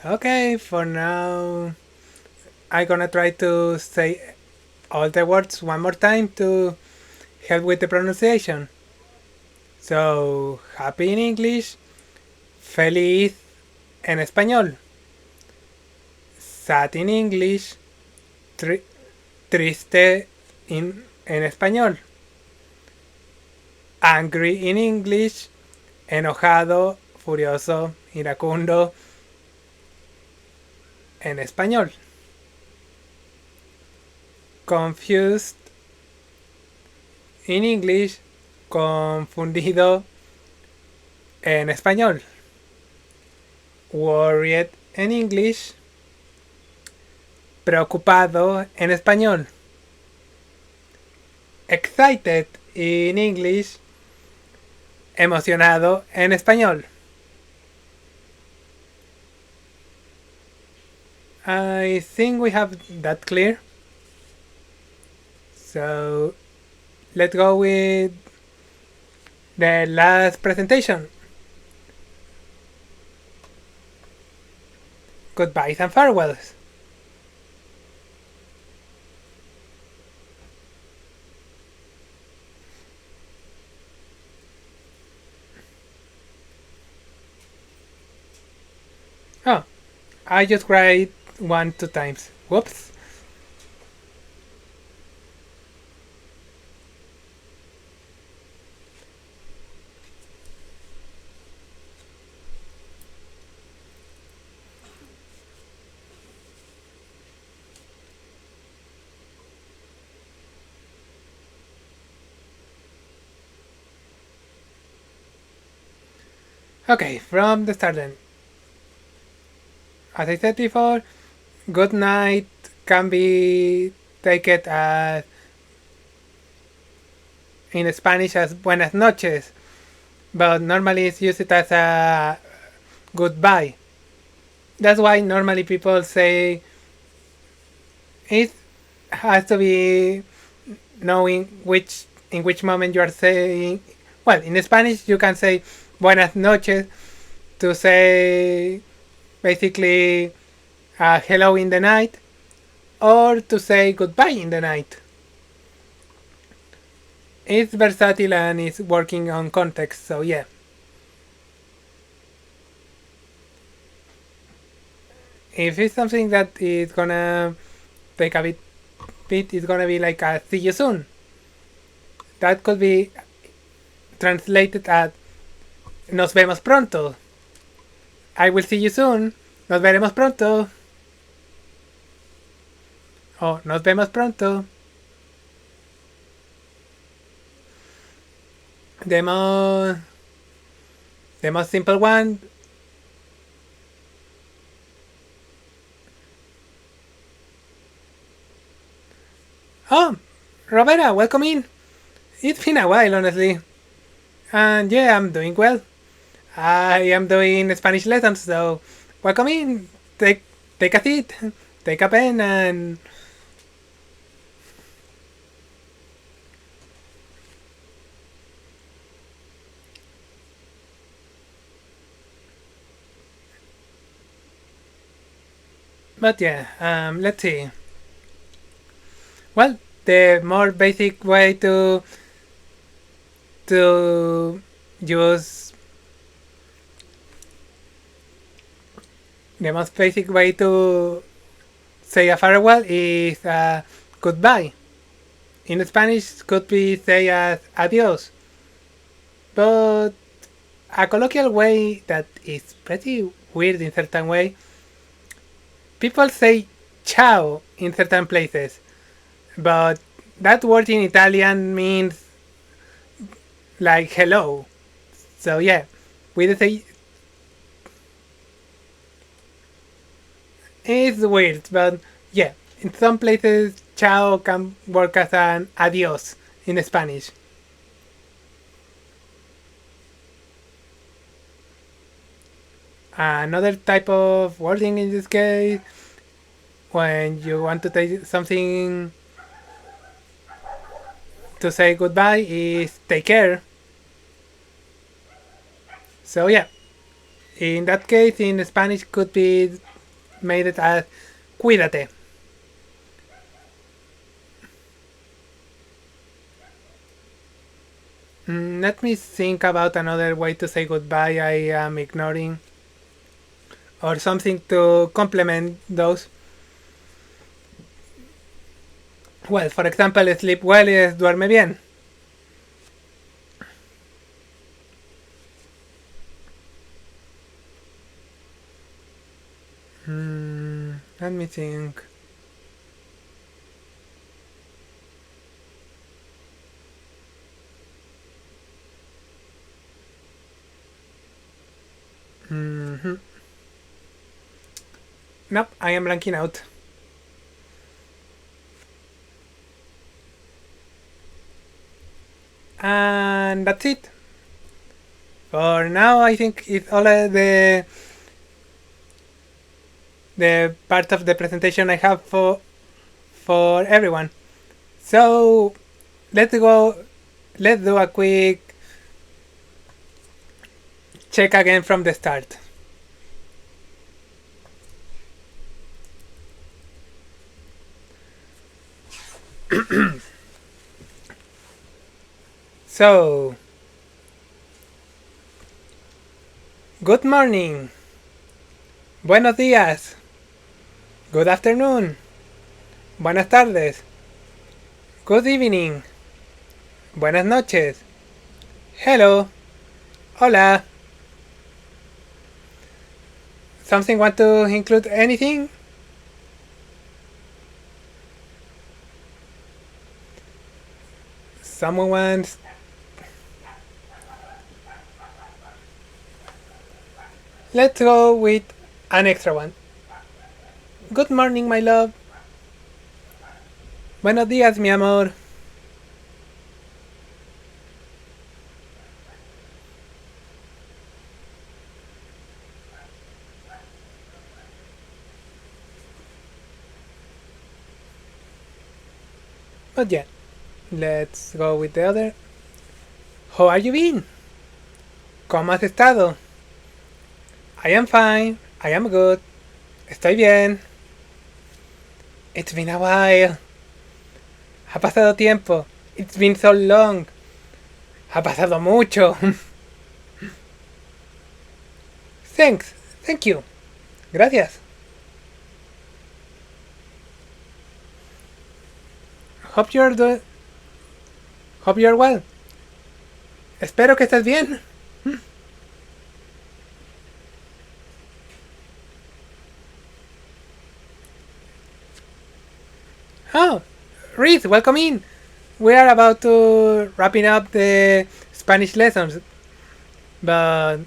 Speaker 1: Okay, for now, I'm gonna try to say all the words one more time to help with the pronunciation. So, happy in English, feliz en español, sad in English, triste en español, angry in English, enojado, furioso, iracundo en español, confused in English, confundido en español, worried en English, preocupado en español, excited in English, emocionado en español. I think we have that clear. So let's go with the last presentation. Goodbyes and farewells. Oh, I just write 2 times. Whoops. Okay, from the start then. As I said before, good night can be taken as in Spanish as buenas noches, but normally it's used as a goodbye. That's why normally people say it has to be knowing in which moment you are saying. Well, in Spanish you can say buenas noches to say basically hello in the night, or to say goodbye in the night. It's versatile and it's working on context, so yeah. If it's something that is gonna take a bit, it's gonna be like a see you soon. That could be translated as nos vemos pronto. I will see you soon. Nos veremos pronto. Oh, nos vemos pronto. The most simple one. Oh, Roberta, welcome in. It's been a while, honestly. And yeah, I'm doing well. I am doing Spanish lessons, so welcome in. Take a seat, take a pen, and but yeah, let's see. Well, the more basic way to use the most basic way to say a farewell is goodbye. In Spanish, could be say as adios, but a colloquial way that is pretty weird in certain way. People say ciao in certain places, but that word in Italian means like hello. So yeah, we say it's weird, but yeah, in some places ciao can work as an adios in Spanish. Another type of wording in this case, when you want to take something to say goodbye, is take care. So yeah, In that case, in Spanish, could be made it as cuídate. Let me think about another way to say goodbye I am ignoring. Or something to complement those. Well, for example, sleep well is duerme bien. Let me think. Nope, I am blanking out. And that's it. For now, I think it's all the part of the presentation I have for everyone. So let's do a quick check again from the start. So, good morning, buenos días, good afternoon, buenas tardes, good evening, buenas noches, hello, hola. Something want to include anything? Someone wants... Let's go with an extra one. Good morning, my love. Buenos días, mi amor. But yeah, let's go with the other. How are you been? ¿Cómo has estado? I am fine. I am good. Estoy bien. It's been a while. Ha pasado tiempo. It's been so long. Ha pasado mucho. Thanks. Thank you. Gracias. Hope you're well. Espero que estés bien. Oh, Reese, welcome in. We are about to wrapping up the Spanish lessons, but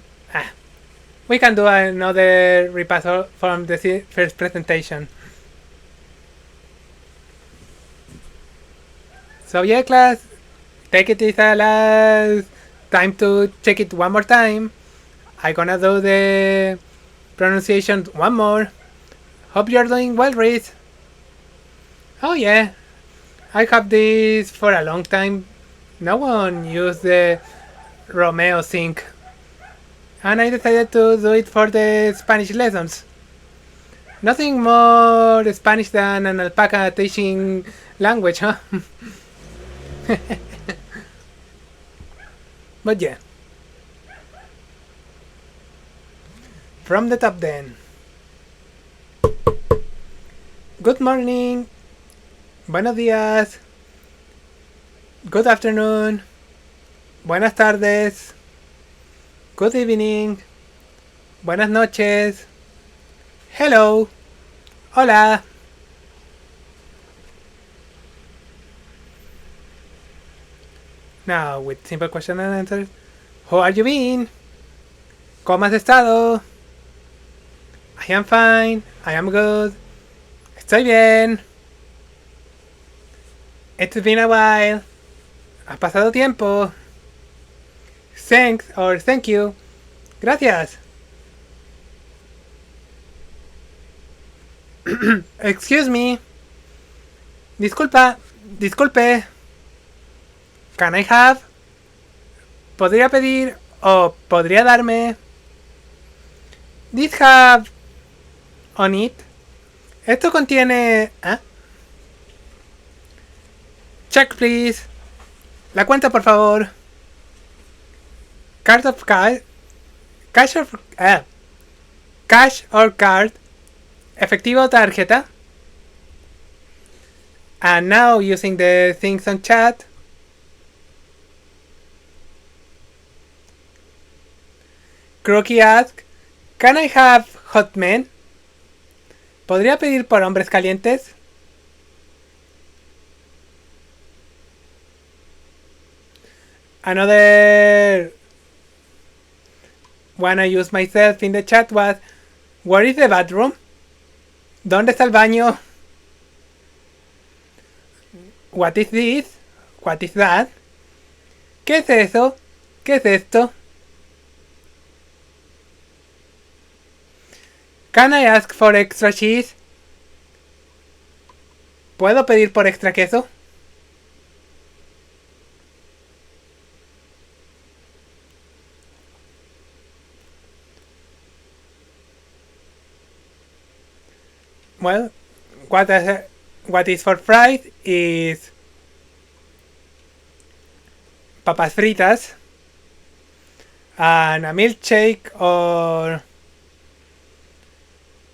Speaker 1: we can do another repaso from the first presentation. So yeah, class, take it as a last time to check it one more time. I'm gonna do the pronunciation one more. Hope you're doing well, Reese. Oh yeah, I have this for a long time. No one used the Romeo sync, and I decided to do it for the Spanish lessons. Nothing more Spanish than an alpaca teaching language, huh? But yeah. From the top then. Good morning. Buenos días. Good afternoon. Buenas tardes. Good evening. Buenas noches. Hello. Hola. Now with simple question and answers. How are you been? ¿Cómo has estado? I am fine. I am good. Estoy bien. It's been a while. Ha pasado tiempo. Thanks or thank you. Gracias. Excuse me. Disculpa. Disculpe. Can I have? ¿Podría pedir o podría darme? This have on it. Esto contiene... ¿ah? Check please. La cuenta por favor. Card of cash. Cash or card. Efectivo o tarjeta. And now using the things on chat. Crookie ask, can I have hot men? ¿Podría pedir por hombres calientes? Another one I used myself in the chat was, where is the bathroom? ¿Dónde está el baño? What is this? What is that? ¿Qué es eso? ¿Qué es esto? Can I ask for extra cheese? ¿Puedo pedir por extra queso? Well, what is for fried is papas fritas and a milkshake or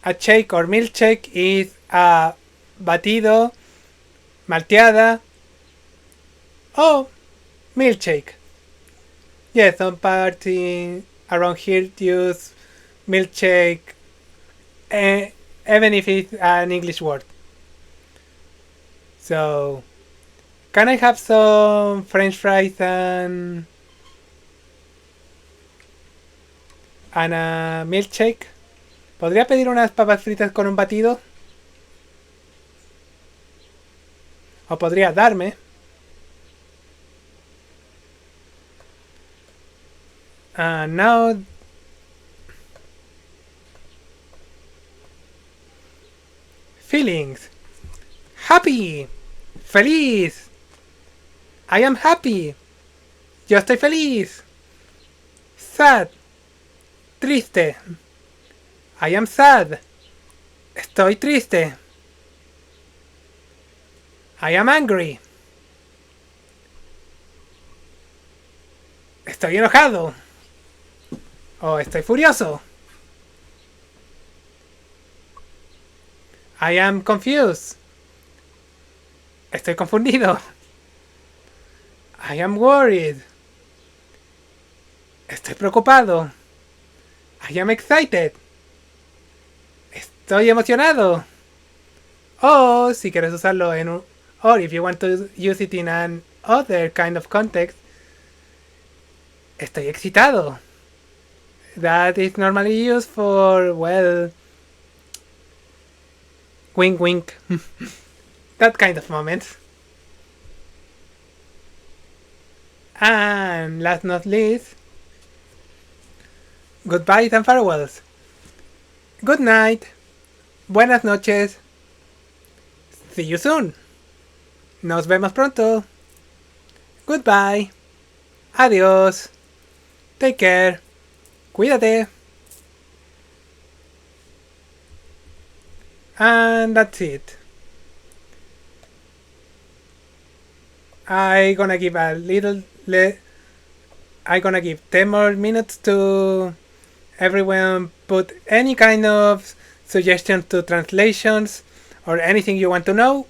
Speaker 1: a shake or milkshake is a batido, malteada or milkshake. Yes, some parts around here use milkshake, even if it's an English word. So, can I have some French fries and a milkshake? ¿Podría pedir unas papas fritas con un batido? ¿O podría darme? Now... Feelings. Happy. Feliz. I am happy. Yo estoy feliz. Sad. Triste. I am sad. Estoy triste. I am angry. Estoy enojado. O estoy furioso. I am confused. Estoy confundido. I am worried. Estoy preocupado. I am excited. Estoy emocionado. O si quieres usarlo en un... Or if you want to use it in an other kind of context. Estoy excitado. That is normally used for, well... Wink wink. That kind of moment. And last not least... Goodbyes and farewells. Good night. Buenas noches. See you soon. Nos vemos pronto. Goodbye. Adiós. Take care. Cuídate. And that's it. I gonna give a little... I gonna give 10 more minutes to everyone put any kind of suggestions to translations or anything you want to know.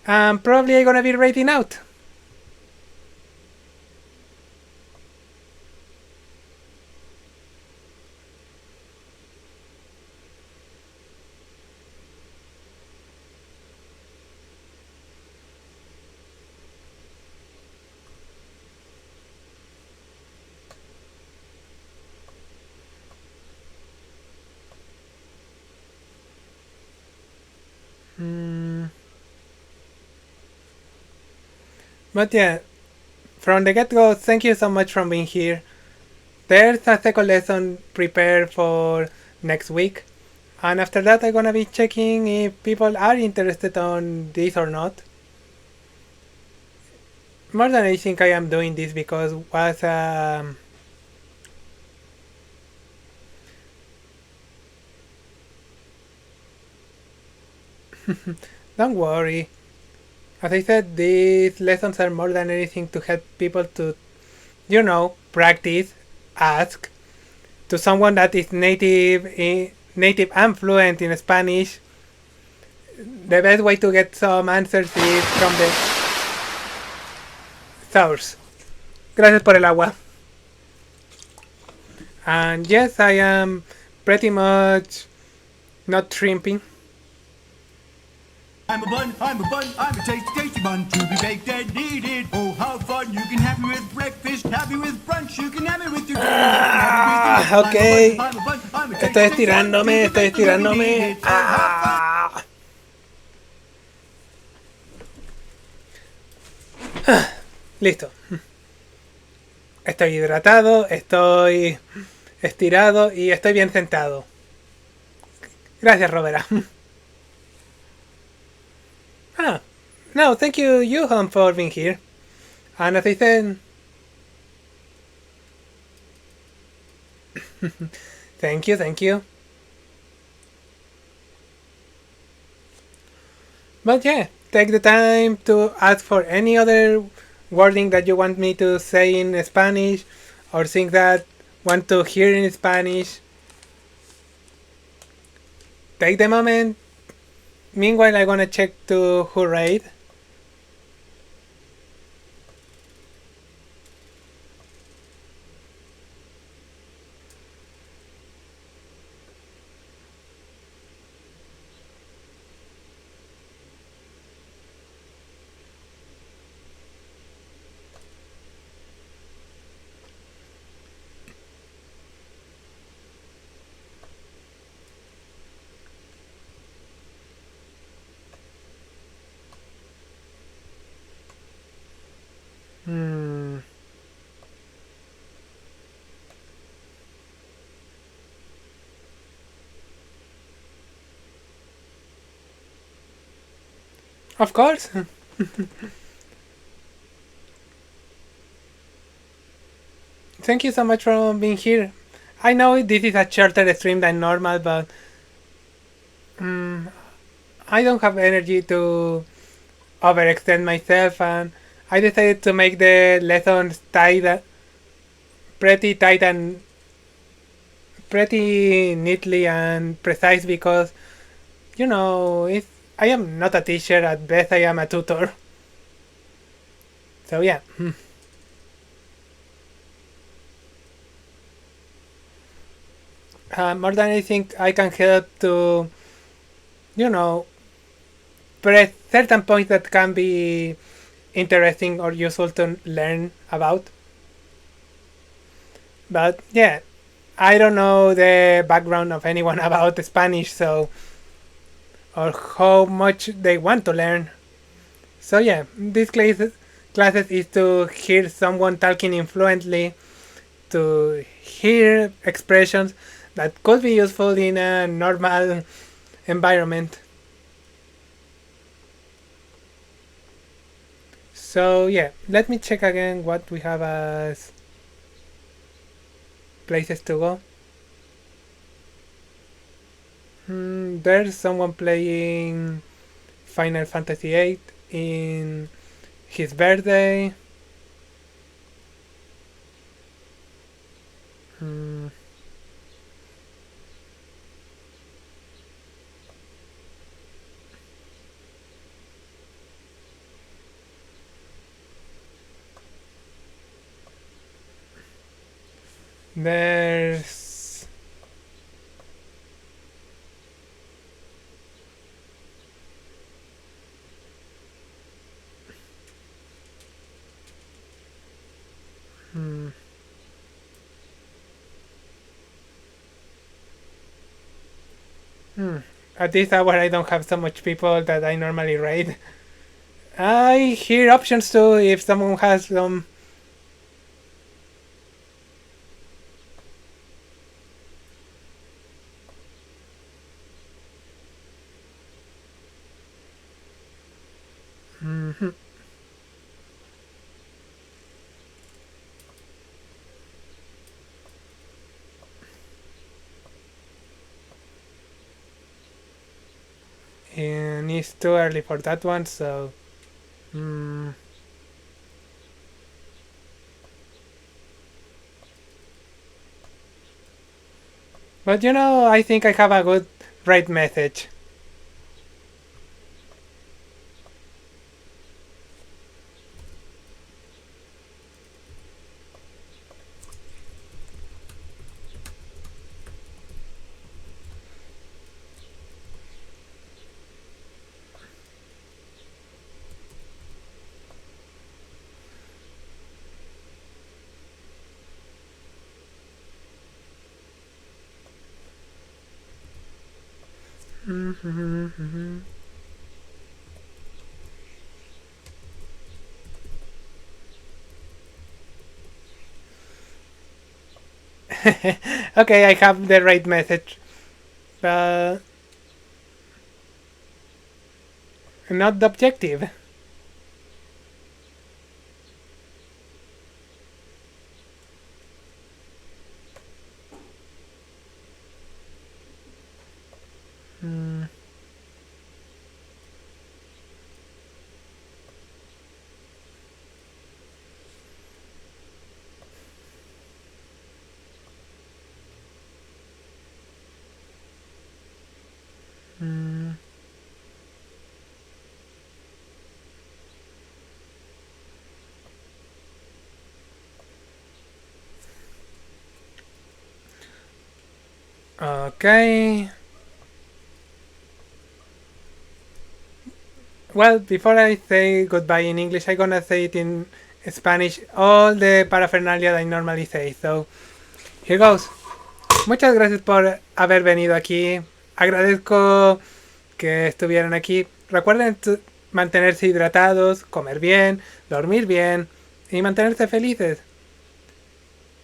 Speaker 1: And probably I'm gonna be rating out. But yeah, from the get-go, thank you so much for being here. There's a second lesson prepared for next week. And after that, I'm gonna be checking if people are interested on this or not. More than anything, I am doing this because was Don't worry. As I said, these lessons are more than anything to help people to, practice, ask, to someone that is native and fluent in Spanish. The best way to get some answers is from the source. Gracias por el agua. And yes, I am pretty much not shrimping.
Speaker 14: I'm a bun, I'm a tasty, tasty bun to be baked and eaten. Oh, how fun! You can have me with breakfast, have me with brunch, you can have me with your dinner.
Speaker 1: Ok. Estoy estirándome. Listo. Estoy hidratado, estoy estirado y estoy bien sentado. Gracias, Robera. No, thank you, Johan, for being here. And as I said... thank you. But yeah, take the time to ask for any other wording that you want me to say in Spanish, or things that want to hear in Spanish. Take the moment. Meanwhile, I'm gonna check to who raid. Of course. Thank you so much for being here. I know this is a shorter stream than normal, but I don't have energy to overextend myself, and I decided to make the lessons pretty tight and pretty neatly and precise because, I am not a teacher. At best, I am a tutor. So yeah. More than anything, I can help to, press certain points that can be interesting or useful to learn about. But yeah, I don't know the background of anyone about Spanish, so, or how much they want to learn. So yeah, this classes is to hear someone talking fluently, to hear expressions that could be useful in a normal environment. So yeah, let me check again what we have as places to go. There's someone playing Final Fantasy VIII in his birthday. There's At this hour I don't have so much people that I normally raid. I hear options too if someone has some. and it's too early for that one, so... But you know, I think I have a good right message. Okay, I have the right message. But not the objective. Okay. Well, before I say goodbye in English, I'm gonna say it in Spanish, all the paraphernalia that I normally say. So, here goes. Muchas gracias por haber venido aquí. Agradezco que estuvieran aquí. Recuerden mantenerse hidratados, comer bien, dormir bien y mantenerse felices.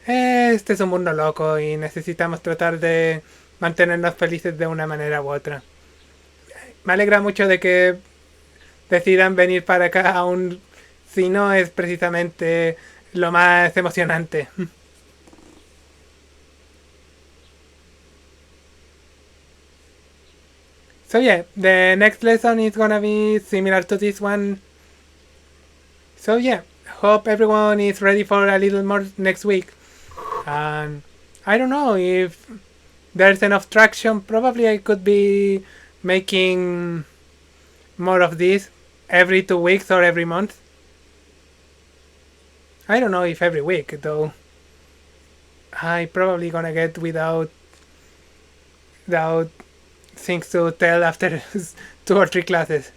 Speaker 1: Este es un mundo loco y necesitamos tratar de mantenernos felices de una manera u otra. Me alegra mucho de que decidan venir para acá, aún si no es precisamente lo más emocionante. So yeah, the next lesson is gonna be similar to this one. So yeah, hope everyone is ready for a little more next week. And I don't know if there's enough traction. Probably I could be making more of this every 2 weeks or every month. I don't know if every week though. I probably gonna get without things to tell after 2 or 3 classes.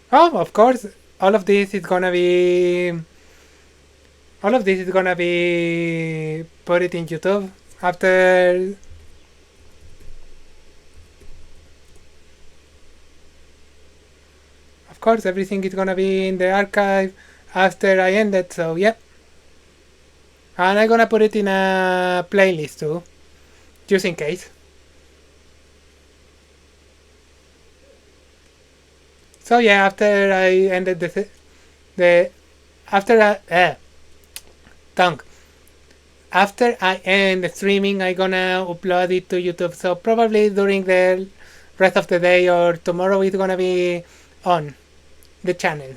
Speaker 1: Oh, of course, all of this is gonna be put it in YouTube after. Of course, everything is gonna be in the archive after I end it, so yep. And I'm gonna put it in a playlist too, just in case. So yeah, after I ended after I end the streaming, I'm gonna upload it to YouTube. So probably during the rest of the day or tomorrow, it's gonna be on the channel.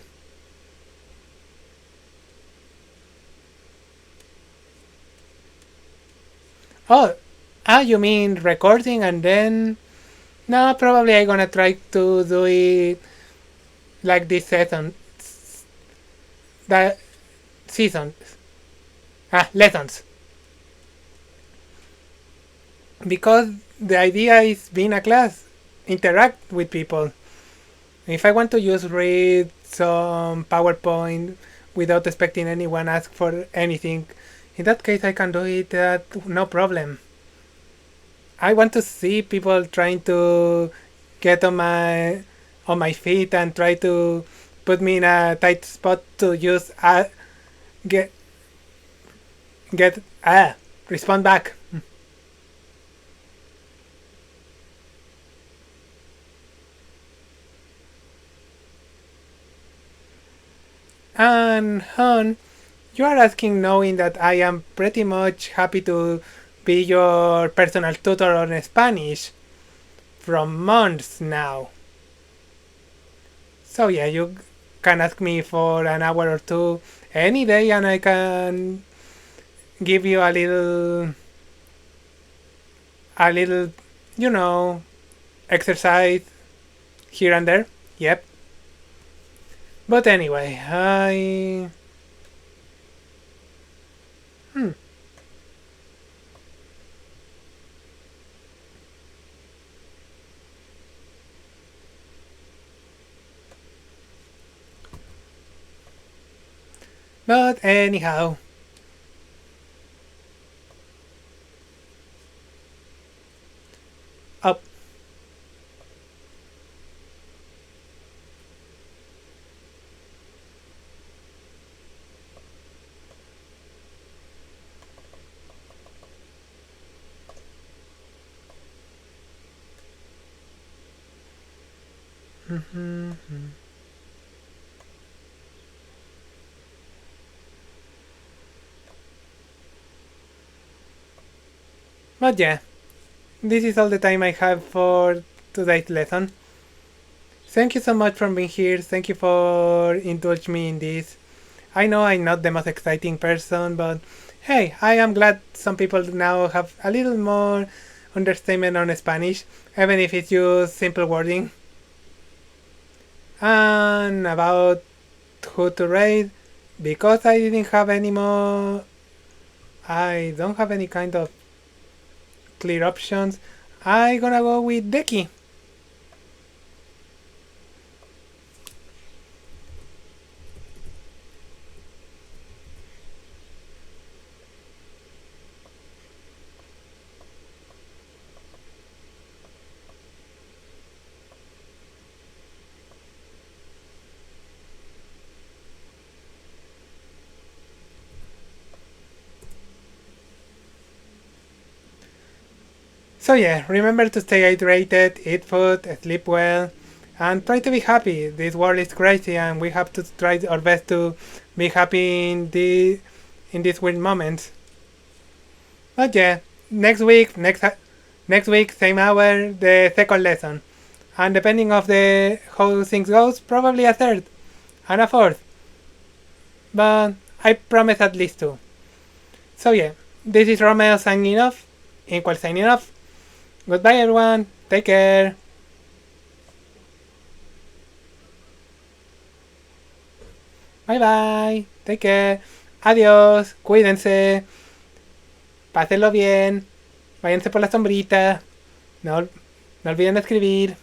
Speaker 1: Oh, you mean recording and then? No, probably I'm gonna try to do it like this season. Lessons. Because the idea is being a class, interact with people. If I want to just read some PowerPoint without expecting anyone ask for anything in that case I can do it, no problem. I want to see people trying to get on my feet and try to put me in a tight spot to use respond back. And hon, you are asking knowing that I am pretty much happy to be your personal tutor on Spanish from months now. So yeah, you can ask me for an hour or two any day and I can give you a little, you know, exercise here and there. Yep. But anyway, But anyhow. Up. But yeah, this is all the time I have for today's lesson. Thank you so much for being here. Thank you for indulging me in this. I know I'm not the most exciting person, but hey, I am glad some people now have a little more understanding on Spanish, even if it's just simple wording. And about who to rate, because I didn't have any more, I don't have any kind of clear options, I'm gonna go with Deki. So yeah, remember to stay hydrated, eat food, sleep well, and try to be happy. This world is crazy and we have to try our best to be happy in these weird moments. But yeah, next week, same hour, the second lesson. And depending of how things goes, probably a third and a fourth. But I promise at least two. So yeah, this is Romeo signing off. Inkwell signing off. Goodbye everyone. Take care. Bye bye. Take care. Adiós. Cuídense. Pásenlo bien. Váyanse por la sombrita. No olviden escribir.